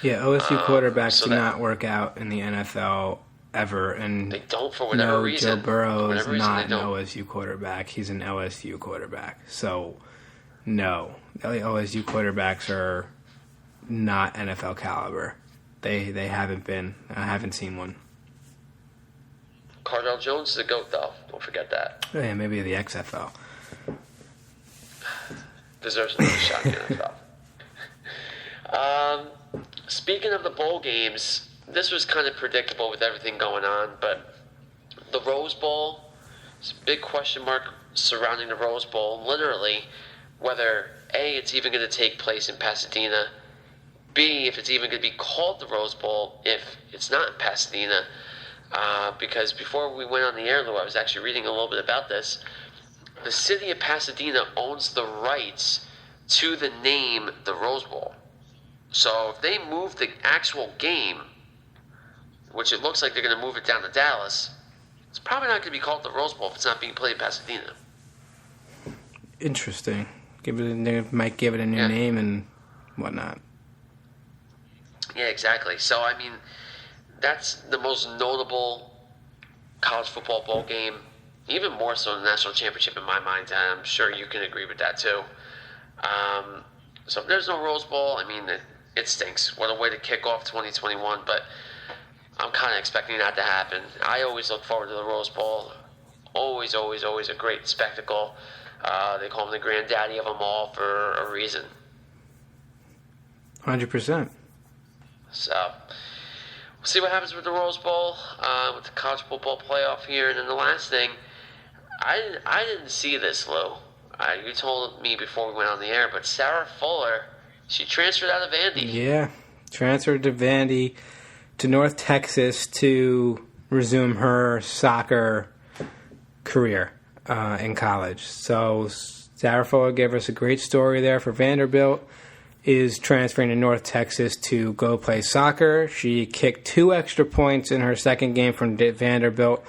Yeah, OSU quarterbacks do not work out in the NFL ever, and they don't for whatever reason. Joe Burrow is not an OSU quarterback. He's an LSU quarterback. So, no, OSU quarterbacks are not NFL caliber. They haven't been. I haven't seen one. Cardell Jones is a GOAT, though. Don't forget that. Oh, yeah, maybe the XFL. Deserves another shot in the NFL. Speaking of the bowl games, this was kind of predictable with everything going on, but the Rose Bowl, it's a big question mark surrounding the Rose Bowl. Literally, whether A, it's even going to take place in Pasadena, B, if it's even going to be called the Rose Bowl if it's not in Pasadena. Because before we went on the air, Lou, I was actually reading a little bit about this. The city of Pasadena owns the rights to the name the Rose Bowl. So if they move the actual game, which it looks like they're going to move it down to Dallas, it's probably not going to be called the Rose Bowl if it's not being played in Pasadena. Interesting. They might give it a new name and whatnot. Yeah, exactly. So, I mean, that's the most notable college football bowl game, even more so than the national championship in my mind, and I'm sure you can agree with that too. So if there's no Rose Bowl, I mean, it stinks. What a way to kick off 2021, but I'm kind of expecting that to happen. I always look forward to the Rose Bowl. Always, always, always a great spectacle. They call him the granddaddy of them all for a reason. 100%. So, we'll see what happens with the Rose Bowl, with the college football playoff here. And then the last thing, I didn't see this, Lou. You told me before we went on the air, but Sarah Fuller, she transferred out of Vandy. Yeah, transferred to Vandy to North Texas to resume her soccer career in college. So Sarah Fuller gave us a great story there for Vanderbilt. Is transferring to North Texas to go play soccer. She kicked 2 extra points in her second game from Vanderbilt,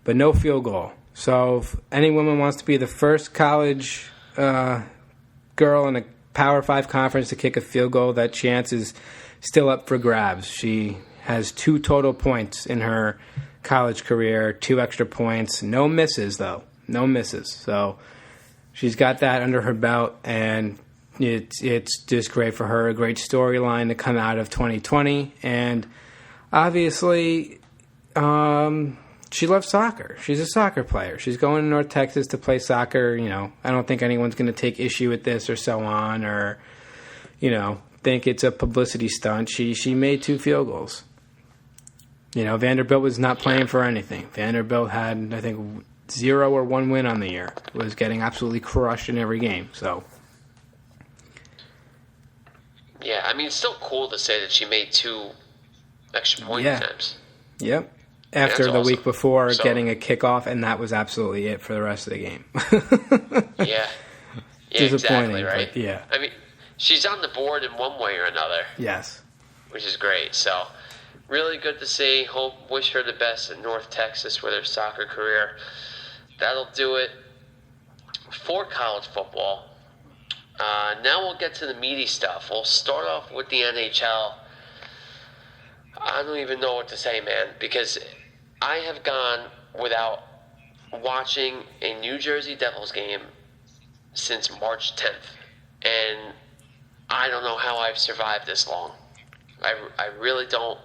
but no field goal. So if any woman wants to be the first college girl in a Power 5 conference to kick a field goal, that chance is still up for grabs. She has 2 total points in her college career, 2 extra points. No misses, though. No misses. So she's got that under her belt, and it's just great for her. A great storyline to come out of 2020. And obviously, she loves soccer. She's a soccer player. She's going to North Texas to play soccer. You know, I don't think anyone's going to take issue with this or so on, or, you know, think it's a publicity stunt. She made 2 field goals. You know, Vanderbilt was not playing for anything. Vanderbilt had, I think, 0 or 1 win on the year. Was getting absolutely crushed in every game. So, yeah, I mean, it's still cool to say that she made 2 extra point attempts. Yep. After the awesome. week before getting a kickoff, and that was absolutely it for the rest of the game. Yeah, disappointing, exactly, right? Yeah. I mean, she's on the board in one way or another. Yes. Which is great. So, really good to see. Wish her the best in North Texas with her soccer career. That'll do it for college football. Now we'll get to the meaty stuff. We'll start off with the NHL. I don't even know what to say, man, because I have gone without watching a New Jersey Devils game since March 10th, and I don't know how I've survived this long. I really don't,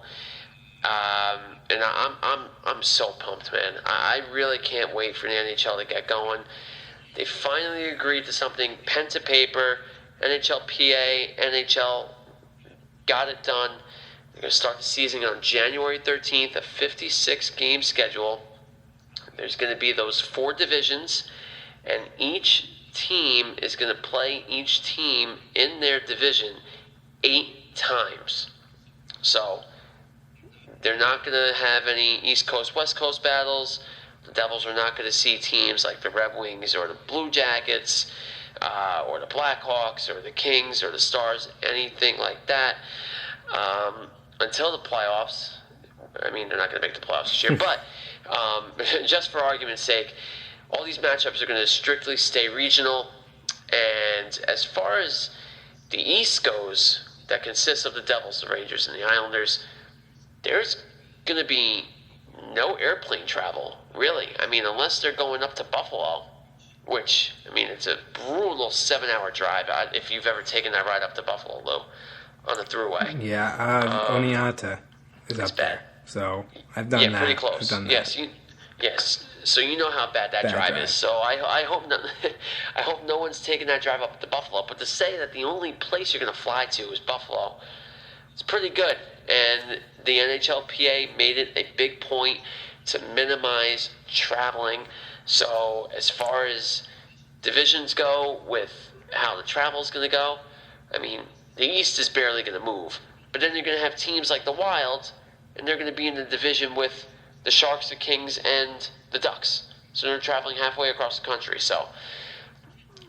and I'm so pumped, man. I really can't wait for the NHL to get going. They finally agreed to something, pen to paper. NHLPA, NHL got it done. They're going to start the season on January 13th, a 56-game schedule. There's going to be those 4 divisions, and each team is going to play each team in their division 8 times. So they're not going to have any East Coast, West Coast battles. The Devils are not going to see teams like the Red Wings or the Blue Jackets or the Blackhawks or the Kings or the Stars, anything like that, until the playoffs. I mean, they're not going to make the playoffs this year, but just for argument's sake, all these matchups are going to strictly stay regional. And as far as the East goes, that consists of the Devils, the Rangers, and the Islanders, there's going to be no airplane travel, really. I mean, unless they're going up to Buffalo, which, I mean, it's a brutal 7-hour drive. If you've ever taken that ride up to Buffalo, Lou, on the thruway. Yeah, Oneonta is up there. So I've done that. Yeah, pretty close. I've done that. Yes. So you know how bad that drive is. So I hope I hope no one's taking that drive up to Buffalo. But to say that the only place you're going to fly to is Buffalo, it's pretty good. And the NHLPA made it a big point to minimize traveling. So as far as divisions go with how the travel is going to go, I mean, the East is barely going to move. But then you're going to have teams like the Wild, and they're going to be in the division with the Sharks, the Kings, and the Ducks. So they're traveling halfway across the country. So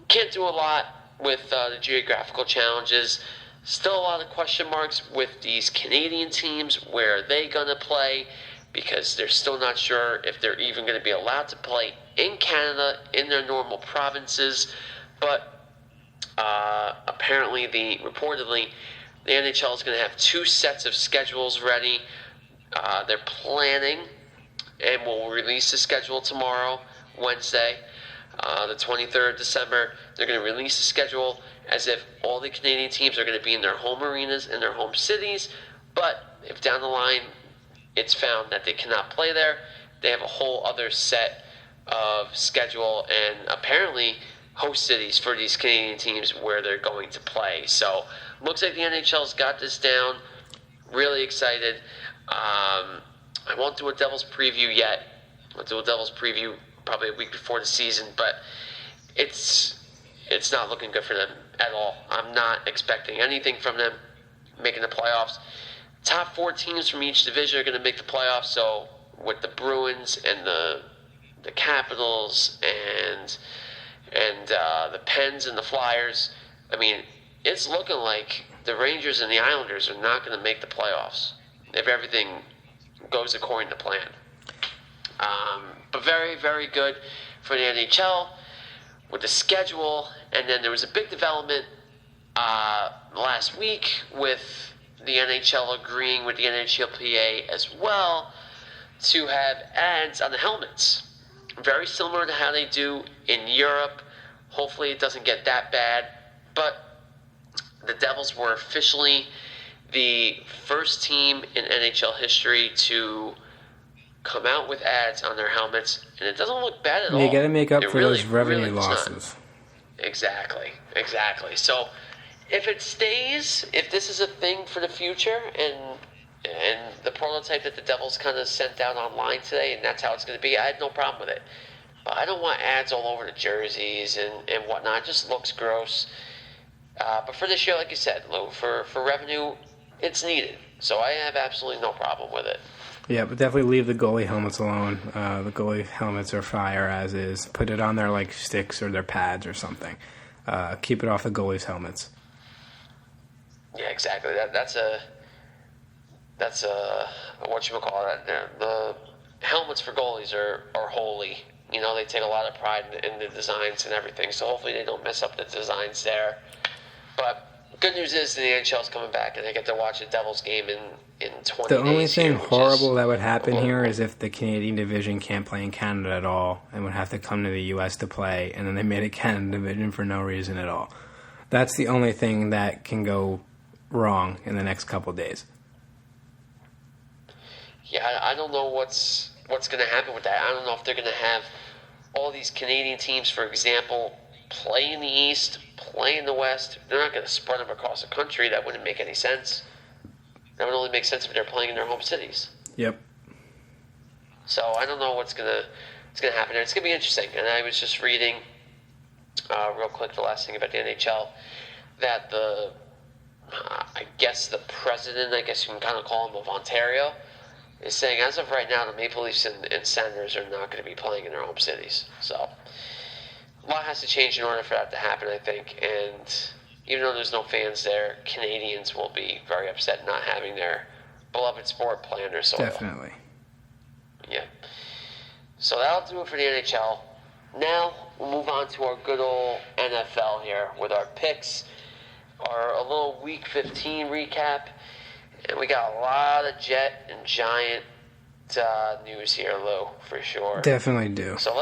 can't do a lot with the geographical challenges. Still a lot of question marks with these Canadian teams. Where are they going to play? Because they're still not sure if they're even going to be allowed to play in Canada in their normal provinces. But reportedly, the NHL is going to have 2 sets of schedules ready. They're planning, and will release the schedule tomorrow, Wednesday, the 23rd of December. They're going to release the schedule as if all the Canadian teams are going to be in their home arenas, in their home cities. But if down the line it's found that they cannot play there, they have a whole other set of schedule and apparently host cities for these Canadian teams where they're going to play. So looks like the NHL's got this down. Really excited. I won't do a Devils preview yet. I'll do a Devils preview probably a week before the season, but it's not looking good for them at all. I'm not expecting anything from them making the playoffs. Top 4 teams from each division are going to make the playoffs, so with the Bruins and the Capitals and the Pens and the Flyers, I mean, it's looking like the Rangers and the Islanders are not going to make the playoffs if everything goes according to plan. But very, very good for the NHL with the schedule. And then there was a big development last week with the NHL agreeing with the NHLPA as well to have ads on the helmets. Very similar to how they do in Europe. Hopefully it doesn't get that bad. But the Devils were officially the first team in NHL history to come out with ads on their helmets, and it doesn't look bad at all. You got to make up for those revenue losses. Exactly. So if it stays, if this is a thing for the future, and the prototype that the Devils kind of sent out online today, and that's how it's going to be, I had no problem with it. But I don't want ads all over the jerseys and whatnot. It just looks gross. But for this year, like you said, Lou, for revenue, it's needed. So I have absolutely no problem with it. Yeah, but definitely leave the goalie helmets alone. The goalie helmets are fire as is. Put it on their like sticks or their pads or something. Keep it off the goalies' helmets. Yeah, exactly. That's a whatchamacallit. The helmets for goalies are holy. You know, they take a lot of pride in the designs and everything. So hopefully they don't mess up the designs there. But good news is the NHL is coming back, and I get to watch a Devils game in 20 days. The only thing horrible that would happen here is if the Canadian division can't play in Canada at all and would have to come to the U.S. to play, and then they made a Canada division for no reason at all. That's the only thing that can go wrong in the next couple days. Yeah, I don't know what's going to happen with that. I don't know if they're going to have all these Canadian teams, for example, play in the East, play in the West. They're not going to spread them across the country. That wouldn't make any sense. That would only make sense if they're playing in their home cities. Yep. So I don't know what's gonna happen there. It's gonna be interesting. And I was just reading, real quick, the last thing about the NHL, that I guess the president, I guess you can kind of call him, of Ontario, is saying as of right now the Maple Leafs and Senators are not going to be playing in their home cities. So a lot has to change in order for that to happen, I think. And even though there's no fans there, Canadians will be very upset not having their beloved sport play on their soil. Definitely. Yeah. So that'll do it for the NHL. Now we'll move on to our good old NFL here with our picks, a little Week 15 recap, and we got a lot of Jet and Giant news here, Lou, for sure. Definitely do. So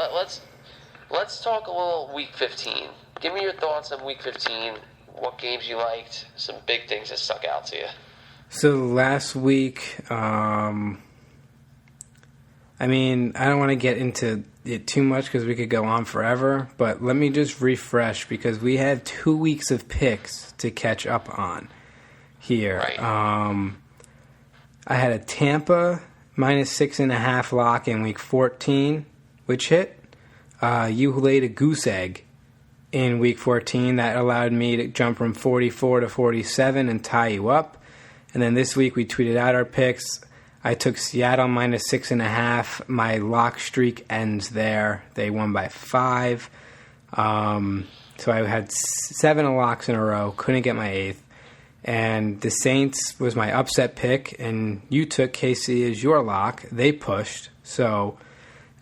let's talk a little Week 15. Give me your thoughts on Week 15. What games you liked? Some big things that stuck out to you. So last week, I don't want to get into it too much because we could go on forever, but let me just refresh because we had 2 weeks of picks to catch up on here. Right. I had a Tampa -6.5 lock in Week 14, which hit. You laid a goose egg in Week 14 that allowed me to jump from 44 to 47 and tie you up. And then this week we tweeted out our picks. I took Seattle -6.5. My lock streak ends there. They won by 5. So I had 7 locks in a row. Couldn't get my 8th. And the Saints was my upset pick. And you took KC as your lock. They pushed. So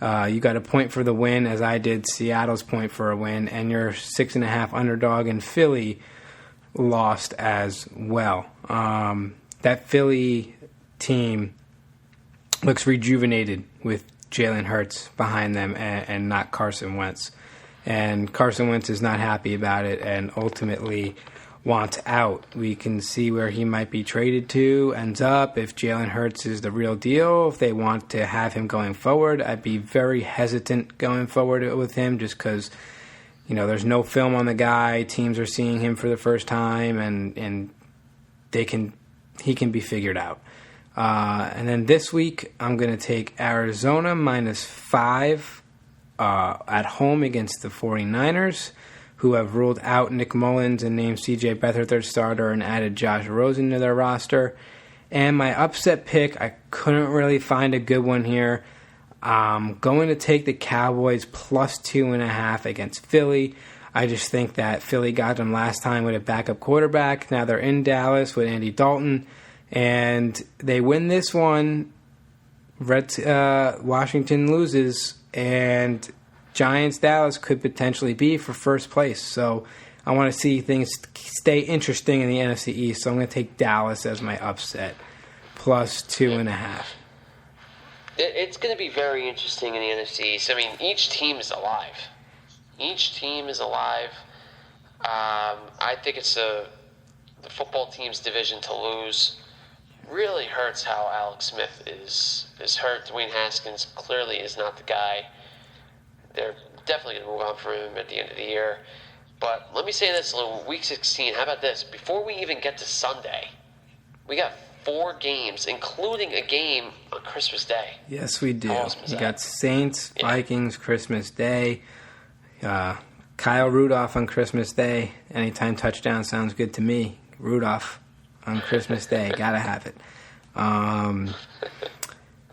you got a point for the win, as I did Seattle's point for a win. And your 6.5 underdog in Philly lost as well. That Philly team looks rejuvenated with Jalen Hurts behind them and not Carson Wentz. And Carson Wentz is not happy about it and ultimately wants out. We can see where he might be traded to, ends up, if Jalen Hurts is the real deal, if they want to have him going forward. I'd be very hesitant going forward with him just because, there's no film on the guy. Teams are seeing him for the first time and he can be figured out. And then this week, I'm going to take Arizona -5 at home against the 49ers, who have ruled out Nick Mullins and named C.J. Beathard their starter and added Josh Rosen to their roster. And my upset pick, I couldn't really find a good one here. I'm going to take the Cowboys +2.5 against Philly. I just think that Philly got them last time with a backup quarterback. Now they're in Dallas with Andy Dalton. And they win this one. Washington loses, and Giants-Dallas could potentially be for first place. So I want to see things stay interesting in the NFC East. So I'm going to take Dallas as my upset, +2.5. It's going to be very interesting in the NFC East. Each team is alive. I think it's the football team's division to lose. Really hurts how Alex Smith is hurt. Dwayne Haskins clearly is not the guy. They're definitely going to move on from him at the end of the year. But let me say this, Week 16, how about this? Before we even get to Sunday, we got 4 games, including a game on Christmas Day. Yes, we do. Awesome. We got Saints, Vikings, Christmas Day. Kyle Rudolph on Christmas Day. Anytime touchdown sounds good to me. Rudolph on Christmas Day. Gotta have it. And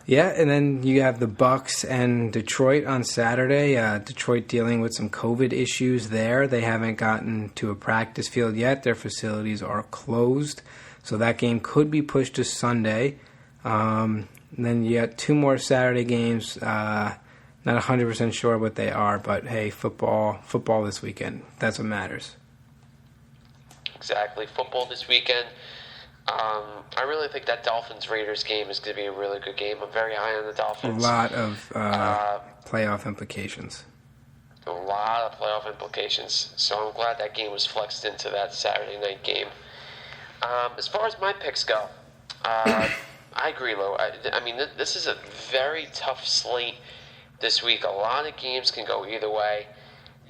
then you have the Bucs and Detroit on Saturday. Detroit dealing with some COVID issues there. They haven't gotten to a practice field yet. Their facilities are closed. So that game could be pushed to Sunday. And then you got 2 more Saturday games. Not 100% sure what they are, but hey, football this weekend. That's what matters. Exactly. Football this weekend. I really think that Dolphins-Raiders game is going to be a really good game. I'm very high on the Dolphins. A lot of playoff implications. A lot of playoff implications. So I'm glad that game was flexed into that Saturday night game. As far as my picks go, I agree, Lo. This is a very tough slate this week. A lot of games can go either way.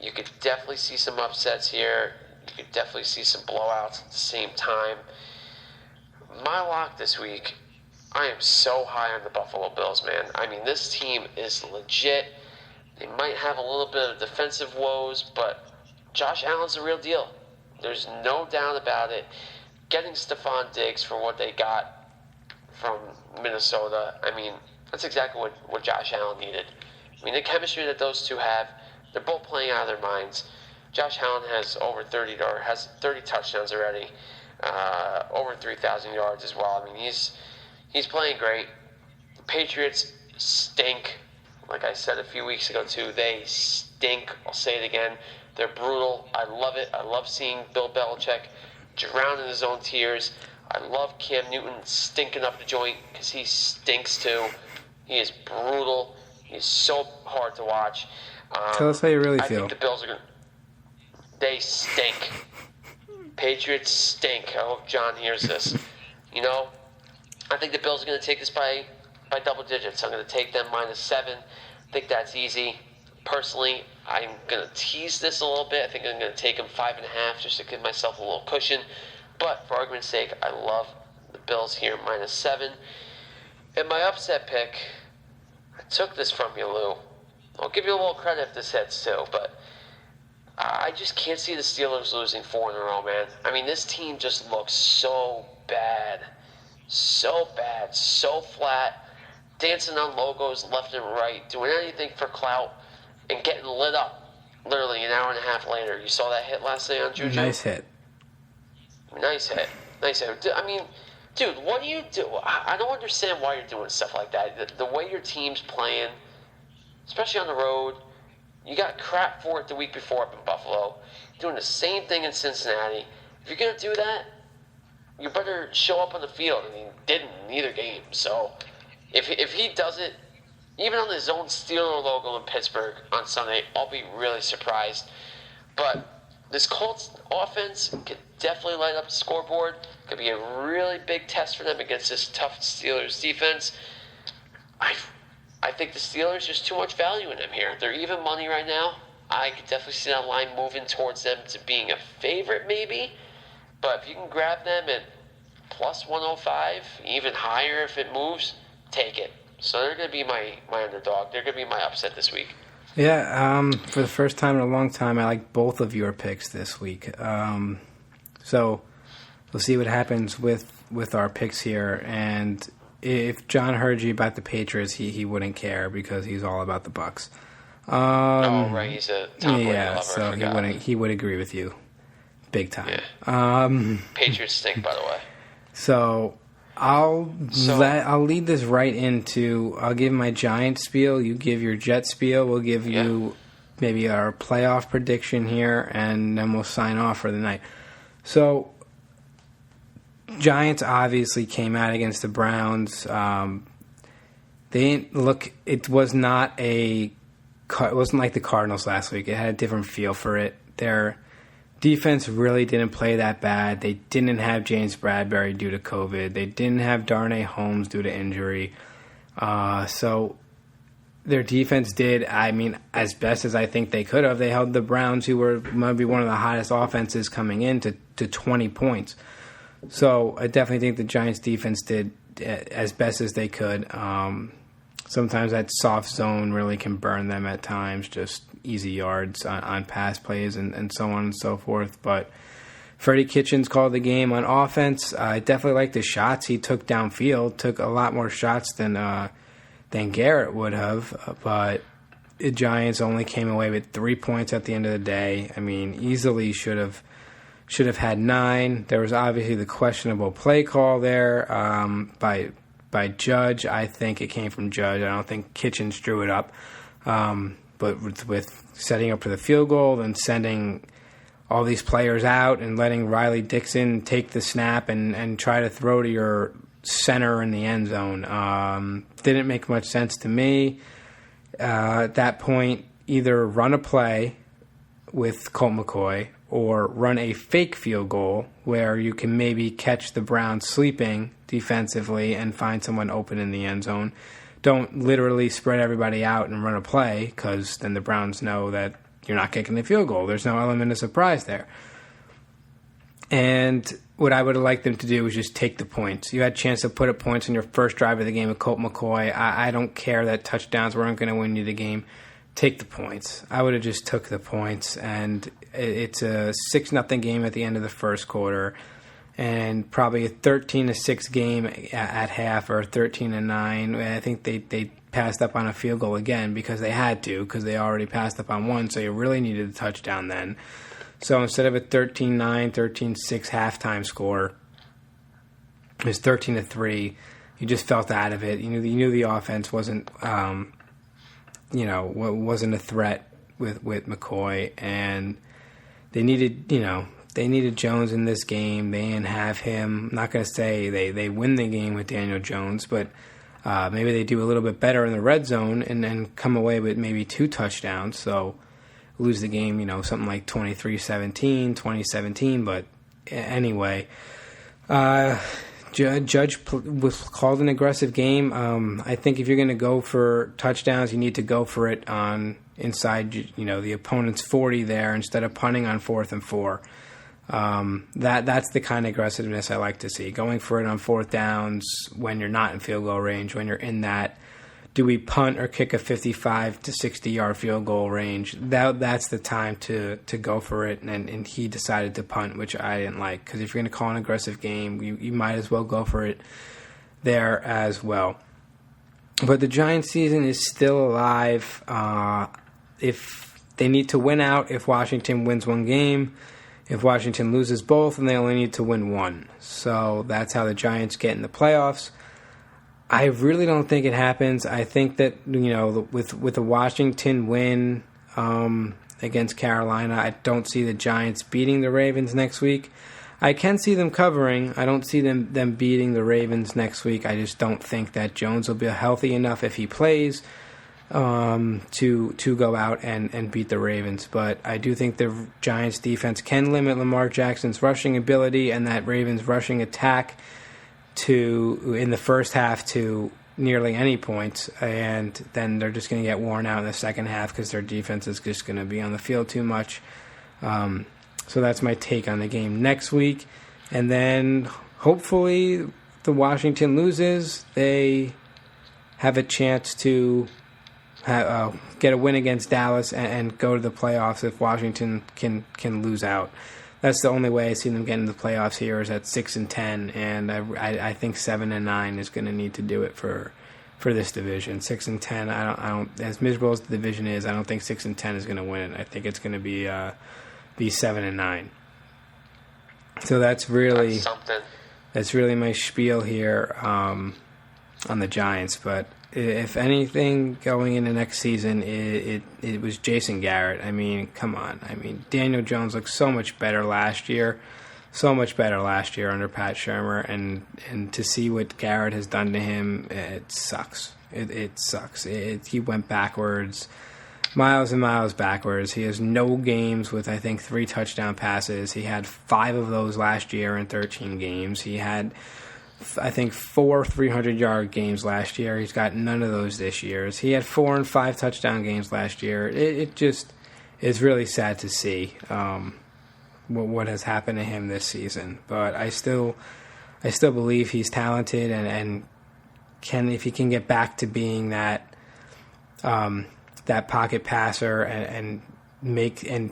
You could definitely see some upsets here. You could definitely see some blowouts at the same time. my lock this week, I am so high on the Buffalo Bills, man. I mean, this team is legit. They might have a little bit of defensive woes, but Josh Allen's the real deal. There's no doubt about it. Getting Stephon Diggs for what they got from Minnesota, I mean, that's exactly what Josh Allen needed. I mean, the chemistry that those two have, they're both playing out of their minds. Josh Allen has over 30 touchdowns already, over 3,000 yards as well. I mean, he's playing great. The Patriots stink. Like I said a few weeks ago too, they stink. I'll say it again. They're brutal. I love it. I love seeing Bill Belichick drown in his own tears. I love Cam Newton stinking up the joint because he stinks too. He is brutal. He's so hard to watch. Tell us how you really feel. I think the Bills are going to... They stink. Patriots stink. I hope John hears this. You know, I think the Bills are going to take this by double digits. I'm going to take them -7. I think that's easy. Personally, I'm going to tease this a little bit. I think I'm going to take them 5.5 just to give myself a little cushion. But for argument's sake, I love the Bills here -7. And my upset pick, I took this from you, Lou. I'll give you a little credit if this hits too, but I just can't see the Steelers losing 4 in a row, man. I mean, this team just looks so bad. So bad. So flat. Dancing on logos left and right. Doing anything for clout. And getting lit up literally an hour and a half later. You saw that hit last night on Juju? Nice hit. Nice hit. I mean, dude, what do you do? I don't understand why you're doing stuff like that. The way your team's playing, especially on the road, you got crap for it the week before up in Buffalo. Doing the same thing in Cincinnati. If you're going to do that, you better show up on the field. And he didn't in either game. So if he does it, even on his own Steeler logo in Pittsburgh on Sunday, I'll be really surprised. But this Colts offense could definitely light up the scoreboard. Could be a really big test for them against this tough Steelers defense. I think the Steelers, there's too much value in them here. They're even money right now. I could definitely see that line moving towards them to being a favorite maybe. But if you can grab them at plus 105, even higher if it moves, take it. So they're going to be my underdog. They're going to be my upset this week. Yeah, for the first time in a long time, I like both of your picks this week. So we'll see what happens with our picks here. And if John heard you about the Patriots, he wouldn't care because he's all about the Bucs. Right, he's a Tom Brady lover. So he would agree with you, big time. Yeah. Patriots stink, by the way. So I'll lead this right into. I'll give my Giant spiel. You give your Jet spiel. We'll give you maybe our playoff prediction here, and then we'll sign off for the night. So Giants obviously came out against the Browns. They didn't look. It was not it wasn't like the Cardinals last week. It had a different feel for it. Their defense really didn't play that bad. They didn't have James Bradbury due to COVID. They didn't have Darnay Holmes due to injury. So their defense did, as best as I think they could have. They held the Browns, who were maybe one of the hottest offenses coming in, to 20 points. So I definitely think the Giants' defense did as best as they could. Sometimes that soft zone really can burn them at times, just easy yards on pass plays and so on and so forth. But Freddie Kitchens called the game on offense. I definitely liked the shots he took downfield. Took a lot more shots than Garrett would have. But the Giants only came away with 3 points at the end of the day. I mean, easily should have had 9. There was obviously the questionable play call there by Judge. I think it came from Judge. I don't think Kitchens drew it up. But with setting up for the field goal and sending all these players out and letting Riley Dixon take the snap and try to throw to your center in the end zone didn't make much sense to me. At that point, either run a play with Colt McCoy or run a fake field goal where you can maybe catch the Browns sleeping defensively and find someone open in the end zone. Don't literally spread everybody out and run a play, because then the Browns know that you're not kicking the field goal. There's no element of surprise there. And what I would have liked them to do was just take the points. You had a chance to put up points in your first drive of the game with Colt McCoy. I don't care that touchdowns weren't going to win you the game. Take the points. I would have just took the points, and it's a 6-0 game at the end of the first quarter, and probably a 13-6 game at half, or 13-9. I think they passed up on a field goal again because they had to, because they already passed up on one, so you really needed a touchdown then. So instead of a 13-9, 13-6 halftime score, it was 13-3. You just felt out of it. You knew the offense wasn't wasn't a threat with McCoy, and they needed Jones in this game. They didn't have him. I'm not going to say they win the game with Daniel Jones, but maybe they do a little bit better in the red zone and then come away with maybe 2 touchdowns. So lose the game, something like 23-17, 20-17. But anyway, Judge was called an aggressive game. I think if you're going to go for touchdowns, you need to go for it on inside, the opponent's 40 there instead of punting on 4th and 4. That's the kind of aggressiveness I like to see. Going for it on 4th downs when you're not in field goal range, when you're in that, do we punt or kick a 55 to 60-yard field goal range? That's the time to go for it, and he decided to punt, which I didn't like, because if you're going to call an aggressive game, you might as well go for it there as well. But the Giants season is still alive. If they need to win out, if Washington wins one game, if Washington loses both, then they only need to win one. So that's how the Giants get in the playoffs. I really don't think it happens. I think that, with a Washington win against Carolina, I don't see the Giants beating the Ravens next week. I can see them covering. I don't see them beating the Ravens next week. I just don't think that Jones will be healthy enough if he plays to go out and beat the Ravens. But I do think the Giants defense can limit Lamar Jackson's rushing ability, and that Ravens rushing attack in the first half to nearly any points, and then they're just going to get worn out in the second half because their defense is just going to be on the field too much. So that's my take on the game next week. And then hopefully the Washington loses, they have a chance to get a win against Dallas and go to the playoffs if Washington can lose out. That's the only way I see them getting to the playoffs here is at 6-10, and I think 7-9 is going to need to do it for this division. 6-10, I don't. As miserable as the division is, I don't think 6-10 is going to win it. I think it's going to be 7-9. So that's really something. That's really my spiel here on the Giants. But if anything, going into next season, it was Jason Garrett. I mean, come on. I mean, Daniel Jones looked so much better last year. So much better last year under Pat Shurmur. And to see what Garrett has done to him, it sucks. It sucks. He went backwards, miles and miles backwards. He has no games with, I think, 3 touchdown passes. He had 5 of those last year in 13 games. He had, I think, 4 300-yard games last year. He's got none of those this year. He had 4 and 5 touchdown games last year. It just is really sad to see what has happened to him this season. But I still believe he's talented and if he can get back to being that pocket passer and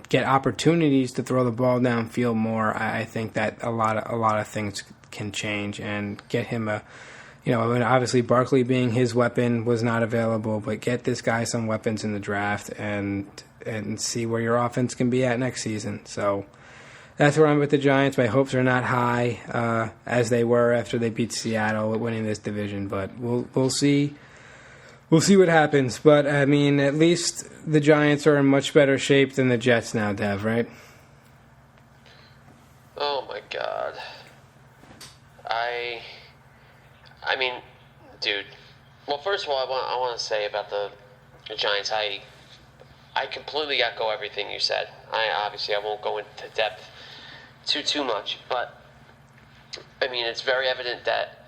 get opportunities to throw the ball downfield more, I think that a lot of things can change and get him obviously Barkley being his weapon was not available, but get this guy some weapons in the draft and see where your offense can be at next season. So that's where I'm with the Giants. My hopes are not high as they were after they beat Seattle winning this division, but we'll see. We'll see what happens. But I mean, at least the Giants are in much better shape than the Jets now, Dev, right? Oh my God. I mean, dude. Well, first of all, I want to say about the Giants. I completely echo everything you said. I won't go into depth too much, but I mean, it's very evident that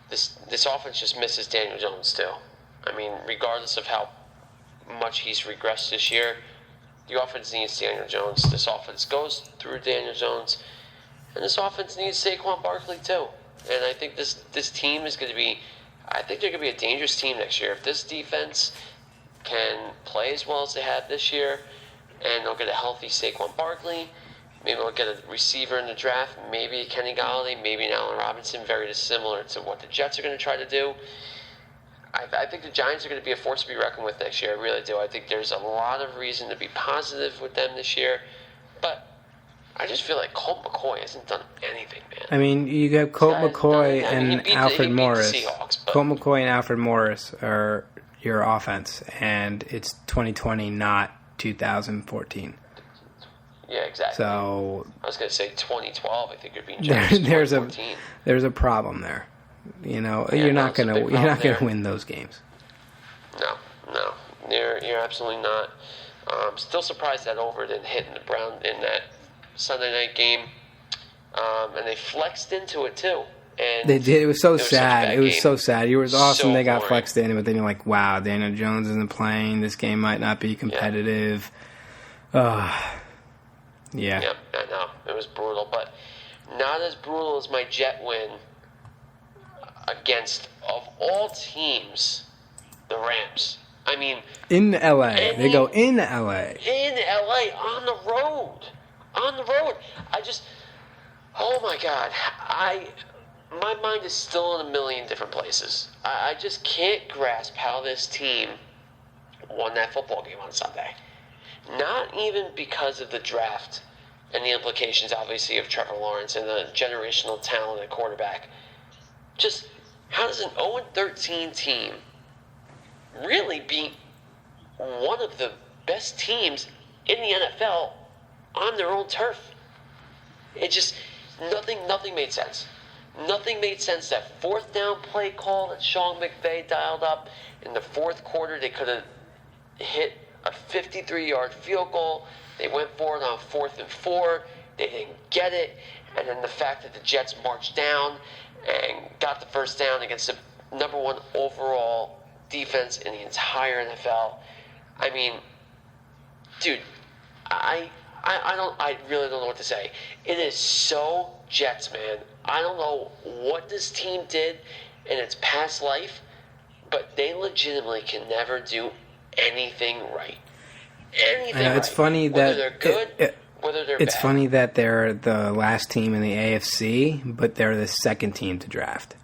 this offense just misses Daniel Jones still. I mean, regardless of how much he's regressed this year, the offense needs Daniel Jones. This offense goes through Daniel Jones. And this offense needs Saquon Barkley too. And I think this team is going to be, I think they're going to be a dangerous team next year. If this defense can play as well as they have this year, and they'll get a healthy Saquon Barkley, maybe they'll get a receiver in the draft, maybe Kenny Golladay, maybe an Allen Robinson, very similar to what the Jets are going to try to do. I think the Giants are going to be a force to be reckoned with next year. I really do. I think there's a lot of reason to be positive with them this year. But I just feel like Colt McCoy hasn't done anything, man. I mean, you got Colt McCoy and Alfred Morris. Colt McCoy and Alfred Morris are your offense, and it's 2020, not 2014. Yeah, exactly. So I was going to say 2012. I think you're being generous. There's a problem there. You know, you're not gonna win those games. No, you're absolutely not. Still surprised that over didn't hit in the Brown in that Sunday night game, and they flexed into it too. And they did. It was so sad. It was so sad. It was awesome. So they got boring. flexed in, but then you're like, wow, Daniel Jones isn't playing. This game might not be competitive. Yeah. Yep, I know. It was brutal, but not as brutal as my Jet win against, of all teams, the Rams. I mean, in L.A. They go in L.A. In L.A. on the road. Oh my God. My mind is still in a million different places. I just can't grasp how this team won that football game on Sunday. Not even because of the draft and the implications, obviously, of Trevor Lawrence and the generational talent at quarterback. Just, how does an 0-13 team really beat one of the best teams in the NFL on their own turf? It just, nothing made sense. Nothing made sense. That fourth down play call that Sean McVay dialed up in the fourth quarter, they could have hit a 53-yard field goal. They went for it on 4th and 4. They didn't get it. And then the fact that the Jets marched down and got the first down against the number 1 overall defense in the entire NFL. I mean, dude, I really don't know what to say. It is so Jets, man. I don't know what this team did in its past life, but they legitimately can never do anything right. It's funny whether that they're good, whether they're it's bad. funny that they're the last team in the AFC, but they're the second team to draft.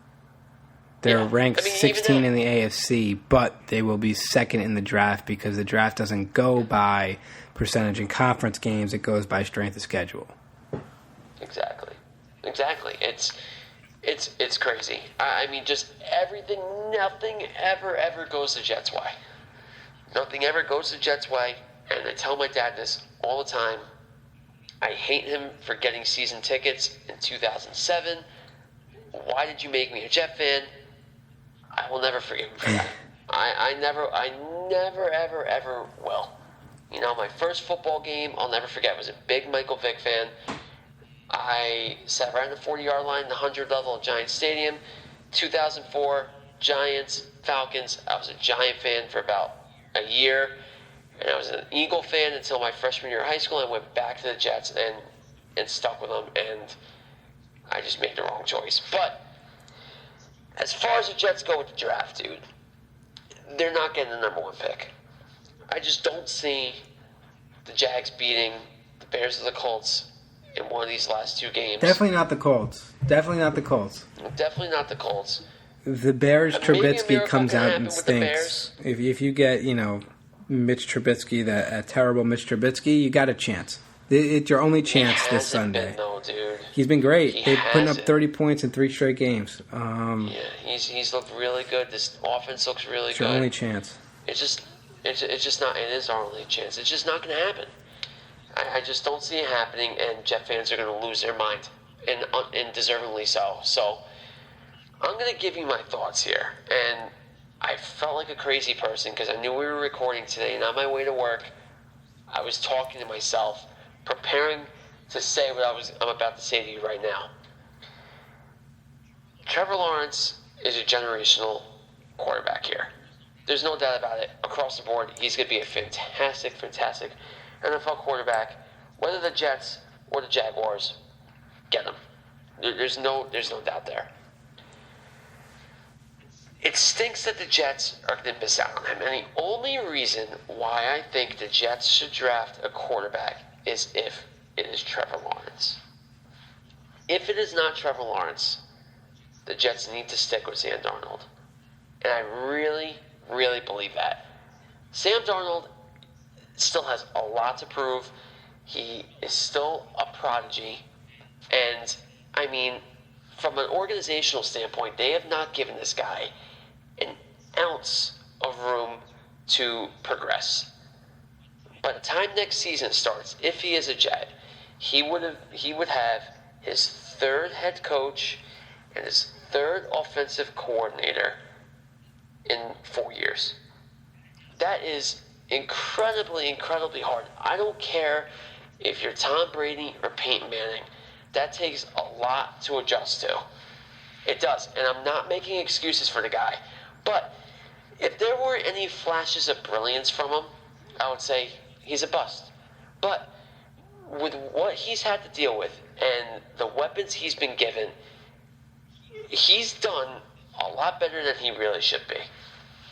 They're ranked 16 in the AFC, but they will be second in the draft because the draft doesn't go by percentage in conference games; it goes by strength of schedule. Exactly. It's crazy. I mean, just everything. Nothing ever goes the Jets' way. Nothing ever goes the Jets' way, and I tell my dad this all the time. I hate him for getting season tickets in 2007. Why did you make me a Jet fan? I will never forgive him for that. I never, ever will. You know, my first football game, I'll never forget, was a big Michael Vick fan. I sat right on the 40-yard line, the 100 level of Giants Stadium. 2004, Giants, Falcons. I was a Giant fan for about a year. And I was an Eagle fan until my freshman year of high school. I went back to the Jets and stuck with them. And I just made the wrong choice. But as far as the Jets go with the draft, dude, they're not getting the number 1 pick. I just don't see the Jags beating the Bears or the Colts in one of these last 2 games. Definitely not the Colts. Definitely not the Colts. The Bears, Trubisky comes out and stinks. If you get, Mitch Trubisky, that terrible Mitch Trubisky, you got a chance. It's your only chance this Sunday. Dude. He's been great. They're putting up 30 points in 3 straight games. He's looked really good. This offense looks really good. It's your only chance. It's just not. It is our only chance. It's just not going to happen. I just don't see it happening, and Jet fans are going to lose their mind, and deservingly so. So I'm going to give you my thoughts here, and I felt like a crazy person because I knew we were recording today, and on my way to work, I was talking to myself, preparing to say what I'm about to say to you right now. Trevor Lawrence is a generational quarterback here. There's no doubt about it. Across the board, he's going to be a fantastic NFL quarterback. Whether the Jets or the Jaguars get him. There's no doubt there. It stinks that the Jets are going to miss out on him. And the only reason why I think the Jets should draft a quarterback is if it is Trevor Lawrence. If it is not Trevor Lawrence, the Jets need to stick with Sam Darnold. And I really, really believe that. Sam Darnold still has a lot to prove. He is still a prodigy. And, I mean, from an organizational standpoint, they have not given this guy an ounce of room to progress. By the time next season starts, if he is a Jet, he would have his third head coach and his third offensive coordinator in 4 years. That is incredibly, incredibly hard. I don't care if you're Tom Brady or Peyton Manning. That takes a lot to adjust to. It does. And I'm not making excuses for the guy. But if there weren't any flashes of brilliance from him, I would say he's a bust. But with what he's had to deal with and the weapons he's been given, he's done a lot better than he really should be.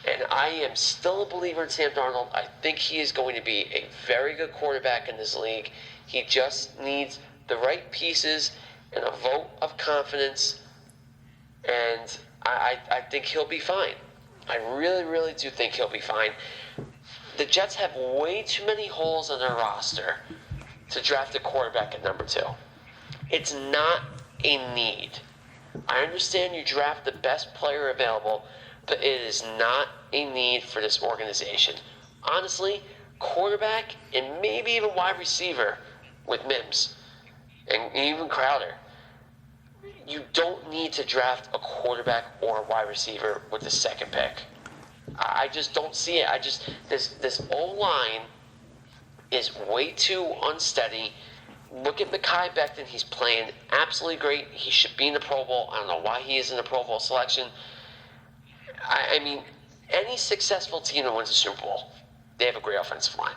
And I am still a believer in Sam Darnold. I think he is going to be a very good quarterback in this league. He just needs the right pieces and a vote of confidence, and I think he'll be fine. I really, really do think he'll be fine. The Jets have way too many holes in their roster to draft a quarterback at number 2. It's not a need. I understand you draft the best player available, but it is not a need for this organization. Honestly, quarterback and maybe even wide receiver with Mims and even Crowder. You don't need to draft a quarterback or a wide receiver with the second pick. I just don't see it. This O-line is way too unsteady. Look at Mekhi Becton. He's playing absolutely great. He should be in the Pro Bowl. I don't know why he isn't in the Pro Bowl selection. I mean, any successful team that wins a Super Bowl, they have a great offensive line.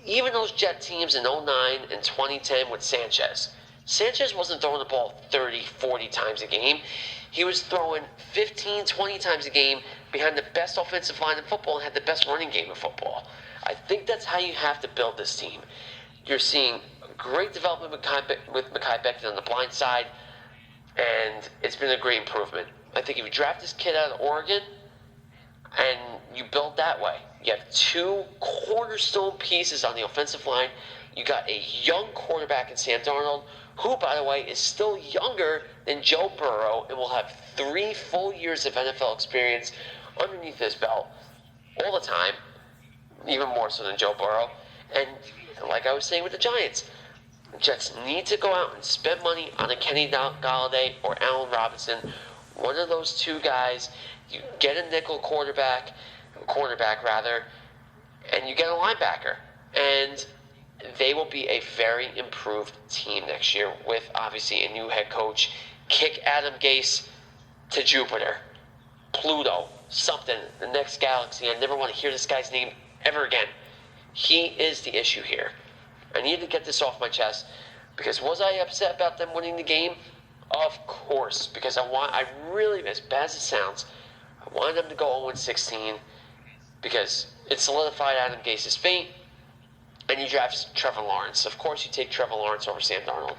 Even those Jet teams in 2009 and 2010 with Sanchez. Sanchez wasn't throwing the ball 30, 40 times a game. He was throwing 15, 20 times a game behind the best offensive line in football and had the best running game in football. I think that's how you have to build this team. You're seeing great development with Mekhi Becton on the blind side, and it's been a great improvement. I think if you draft this kid out of Oregon and you build that way, you have 2 cornerstone pieces on the offensive line. You got a young quarterback in Sam Darnold, who, by the way, is still younger than Joe Burrow and will have 3 full years of NFL experience underneath his belt all the time, even more so than Joe Burrow. And like I was saying with the Giants, the Jets need to go out and spend money on a Kenny Golladay or Allen Robinson, one of those 2 guys. You get a nickel cornerback, and you get a linebacker. And they will be a very improved team next year with, obviously, a new head coach. Kick Adam Gase to Jupiter, Pluto, something, the next galaxy. I never want to hear this guy's name ever again. He is the issue here. I need to get this off my chest, because was I upset about them winning the game? Of course, because I really, as bad as it sounds, I wanted them to go 0-16 because it solidified Adam Gase's fate. And you draft Trevor Lawrence. Of course, you take Trevor Lawrence over Sam Darnold.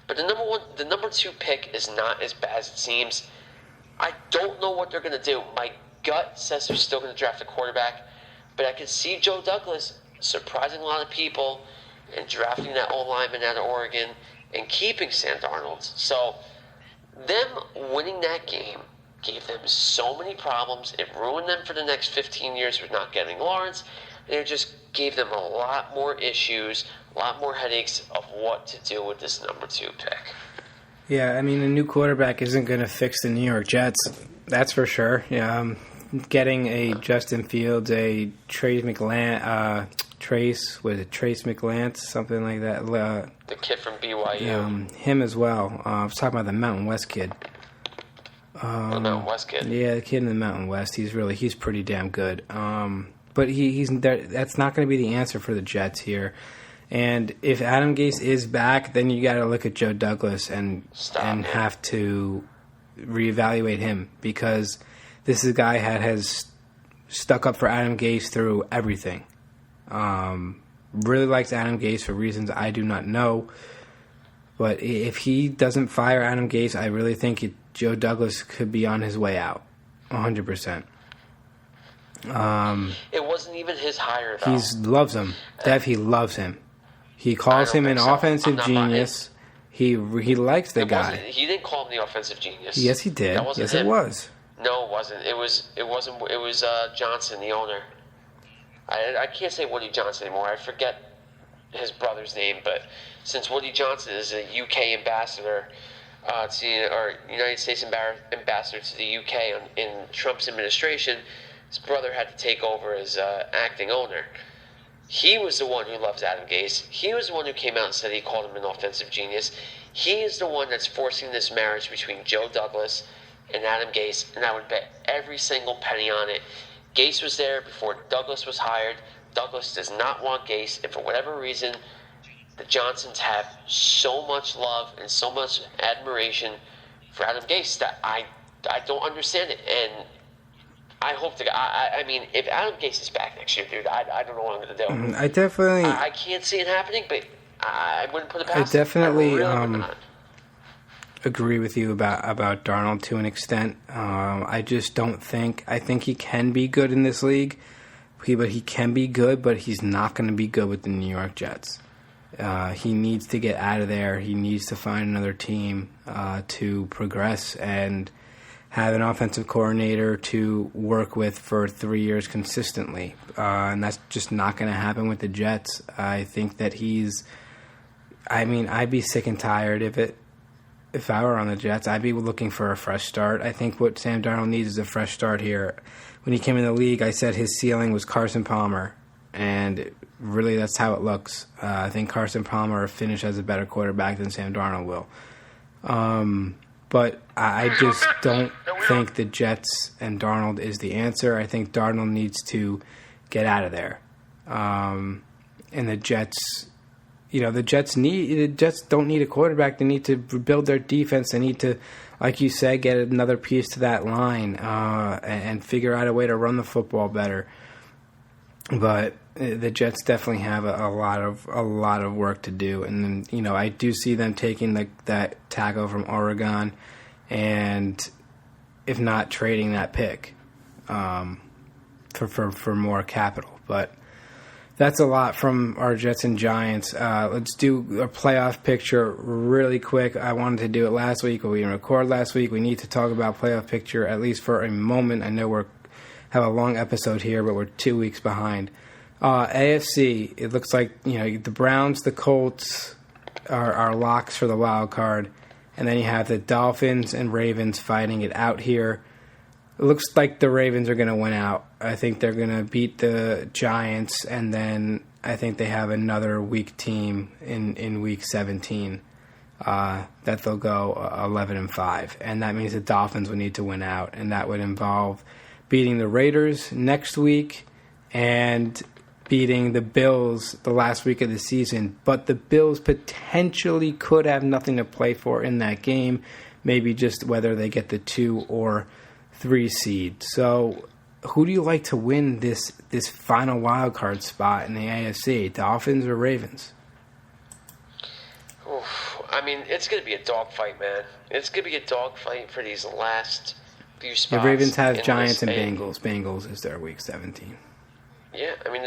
But the number 2 pick is not as bad as it seems. I don't know what they're going to do. My gut says they're still going to draft a quarterback, but I can see Joe Douglas surprising a lot of people and drafting that old lineman out of Oregon and keeping Sam Darnold. So them winning that game gave them so many problems. It ruined them for the next 15 years with not getting Lawrence. And it just gave them a lot more issues, a lot more headaches of what to do with this number 2 pick. Yeah, I mean, a new quarterback isn't going to fix the New York Jets. That's for sure. Yeah, getting a Justin Fields, a Trace McLance, something like that. The kid from BYU. Him as well. I was talking about the Mountain West kid. The Mountain West kid. Yeah, the kid in the Mountain West. He's pretty damn good. But he's there. That's not going to be the answer for the Jets here. And if Adam Gase is back, then you got to look at Joe Douglas and have to reevaluate him, because this is a guy that has stuck up for Adam Gase through everything. Really likes Adam Gase for reasons I do not know. But if he doesn't fire Adam Gase, I really think Joe Douglas could be on his way out, 100%. It wasn't even his hire, though. He loves him. Dev, he loves him. He calls him an offensive genius. He likes the guy. He didn't call him the offensive genius. Yes, he did. That wasn't yes, him. It was. No, it wasn't. It was Johnson, the owner. I can't say Woody Johnson anymore. I forget his brother's name, but since Woody Johnson is a UK ambassador, or United States ambassador to the UK in Trump's administration, his brother had to take over as acting owner. He was the one who loves Adam Gase. He was the one who came out and said he called him an offensive genius. He is the one that's forcing this marriage between Joe Douglas and Adam Gase, and I would bet every single penny on it. Gase was there before Douglas was hired. Douglas does not want Gase, and for whatever reason, the Johnsons have so much love and so much admiration for Adam Gase that I don't understand it. And I hope I mean, if Adam Gase is back next year, dude, I don't know what I'm going to do. I definitely... I can't see it happening, but I wouldn't put it past I definitely agree with you about Darnold to an extent. I just don't think... I think he can be good in this league, but he can be good, but he's not going to be good with the New York Jets. He needs to get out of there. He needs to find another team to progress and have an offensive coordinator to work with for 3 years consistently. And that's just not going to happen with the Jets. I think that I'd be sick and tired of it. If I were on the Jets, I'd be looking for a fresh start. I think what Sam Darnold needs is a fresh start here. When he came in the league, I said his ceiling was Carson Palmer. And really, that's how it looks. I think Carson Palmer will finish as a better quarterback than Sam Darnold will. But I just don't think the Jets and Darnold is the answer. I think Darnold needs to get out of there. And the Jets, the Jets don't need a quarterback. They need to rebuild their defense. They need to, like you said, get another piece to that line and figure out a way to run the football better. But the Jets definitely have a lot of work to do, and then I do see them taking that tackle from Oregon, and if not trading that pick for more capital. But that's a lot from our Jets and Giants. Let's do a playoff picture really quick. I wanted to do it last week, but we didn't record last week. We need to talk about playoff picture at least for a moment. I know we have a long episode here, but we're 2 weeks behind. AFC, it looks like the Browns, the Colts are locks for the wild card, and then you have the Dolphins and Ravens fighting it out here. It looks like the Ravens are going to win out. I think they're going to beat the Giants, and then I think they have another weak team in Week 17 that they'll go 11-5, and that means the Dolphins will need to win out, and that would involve beating the Raiders next week and beating the Bills the last week of the season. But the Bills potentially could have nothing to play for in that game, maybe just whether they get the 2 or 3 seed. So who do you like to win this final wild card spot in the AFC, Dolphins or Ravens? Oof. I mean, it's going to be a dogfight, man. It's going to be a dogfight for these last few spots. The Ravens have Giants and Bengals. Bengals is their Week 17. Yeah, I mean,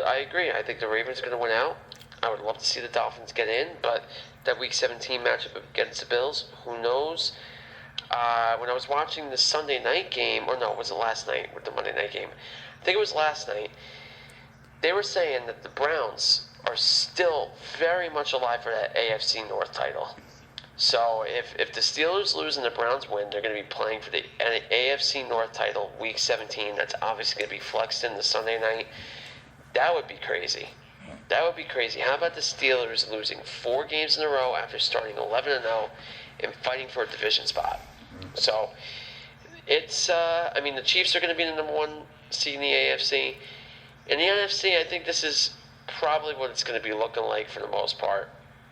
I agree. I think the Ravens are going to win out. I would love to see the Dolphins get in, but that Week 17 matchup against the Bills, who knows? When I was watching the Sunday night game, or no, was it last night with the Monday night game? I think it was last night. They were saying that the Browns are still very much alive for that AFC North title. So if the Steelers lose and the Browns win, they're going to be playing for the AFC North title Week 17. That's obviously going to be flexed in the Sunday night. That would be crazy. That would be crazy. How about the Steelers losing 4 games in a row after starting 11-0 and fighting for a division spot? So it's, the Chiefs are going to be the number 1 seed in the AFC. In the NFC, I think this is probably what it's going to be looking like for the most part.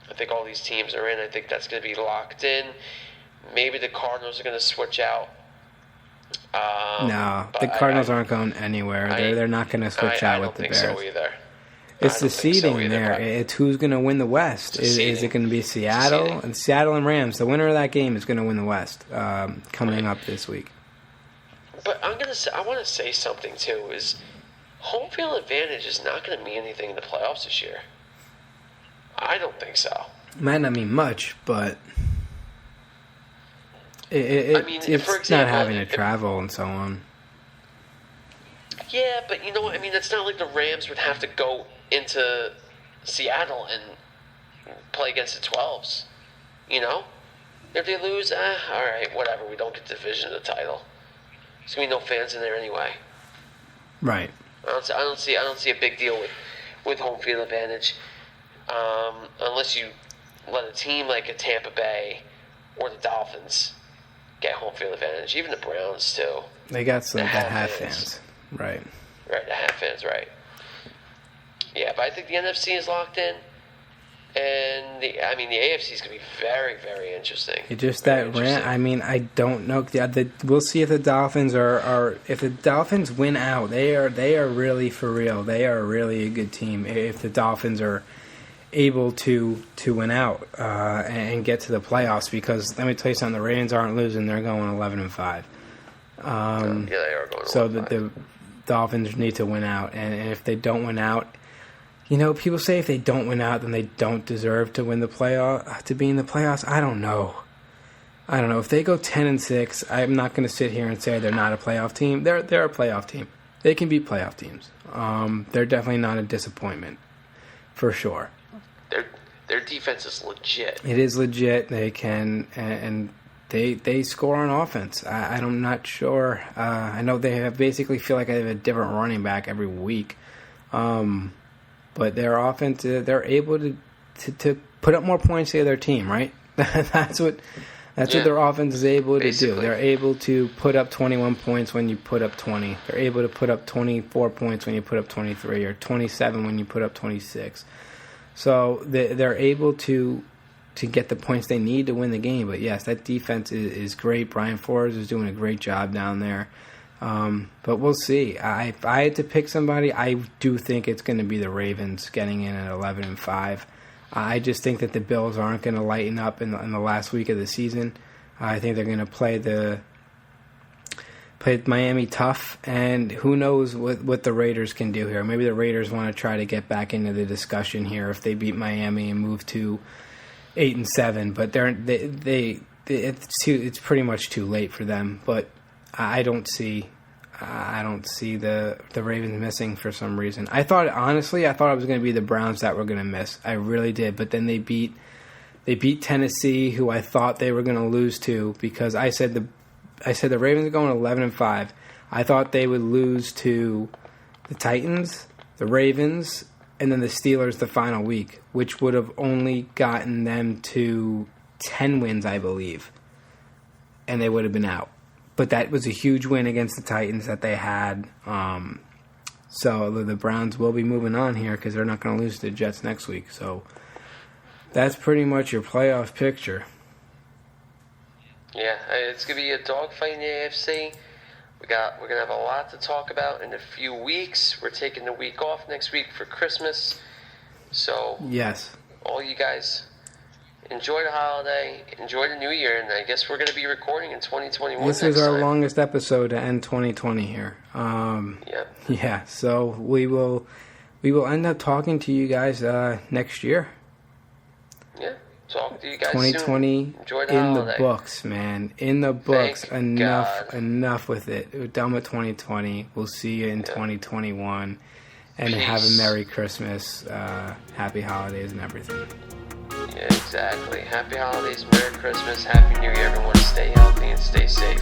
I think all these teams are in. I think that's going to be locked in. Maybe the Cardinals are going to switch out. No, the Cardinals aren't going anywhere. They're not going to switch out with the Bears. I don't think so either. It's the seeding there. It's who's going to win the West. Is it going to be Seattle? And Seattle and Rams, the winner of that game is going to win the West coming up this week. But I want to say something, too, is home field advantage is not going to mean anything in the playoffs this year. I don't think so. Might not mean much, but it's for example, not having to travel and so on. Yeah, but it's not like the Rams would have to go into Seattle and play against the 12s. If they lose, all right, whatever. We don't get division of the title. There's gonna be no fans in there anyway. Right. I don't see a big deal with home field advantage, unless you let a team like a Tampa Bay or the Dolphins get home field advantage. Even the Browns too. They got some that have fans. Right. Right, the half fans, right. Yeah, but I think the NFC is locked in. And the AFC is going to be very, very interesting. It just that rant. I don't know. We'll see if the Dolphins are if the Dolphins win out. They are really for real. They are really a good team. If the Dolphins are able to win out and get to the playoffs, because let me tell you something, the Ravens aren't losing. They're going 11-5. They are going 11-5. So the Dolphins need to win out, and if they don't win out. People say if they don't win out, then they don't deserve to win the to be in the playoffs. I don't know. If they go 10-6, I'm not going to sit here and say they're not a playoff team. They're a playoff team. They can beat playoff teams. They're definitely not a disappointment, for sure. Their defense is legit. It is legit. They can and they score on offense. I'm not sure. I know they have basically feel like they have a different running back every week. But their offense, they're able to put up more points to their team, right? That's what their offense is able to do. They're able to put up 21 points when you put up 20. They're able to put up 24 points when you put up 23, or 27 when you put up 26. So they're able to get the points they need to win the game. But yes, that defense is great. Brian Flores is doing a great job down there. But we'll see. If I had to pick somebody, I do think it's going to be the Ravens getting in at 11-5. I just think that the Bills aren't going to lighten up in the last week of the season. I think they're going to play Miami tough, and who knows what the Raiders can do here. Maybe the Raiders want to try to get back into the discussion here if they beat Miami and move to 8-7. But it's pretty much too late for them. But I don't see the Ravens missing for some reason. I thought it was going to be the Browns that were going to miss. I really did. But then they beat Tennessee, who I thought they were going to lose to, because I said the Ravens are going 11-5. I thought they would lose to the Titans, the Ravens, and then the Steelers the final week, which would have only gotten them to 10 wins, I believe, and they would have been out. But that was a huge win against the Titans that they had. So the Browns will be moving on here because they're not going to lose to the Jets next week. So that's pretty much your playoff picture. Yeah, it's going to be a dogfight in the AFC. We're going to have a lot to talk about in a few weeks. We're taking the week off next week for Christmas. So yes, all you guys, enjoy the holiday, enjoy the new year, and I guess we're going to be recording in 2021. This is our longest episode to end 2020 here. Yeah. So we will end up talking to you guys next year. Yeah, talk to you guys 2020 soon. Enjoy the in holiday. The books, man. In the books. Thank God. Enough with it. We're done with 2020. We'll see you in 2021. And Peace. Have a Merry Christmas, Happy Holidays, and everything. Yeah, exactly. Happy holidays, Merry Christmas, Happy New Year, everyone. Stay healthy and stay safe.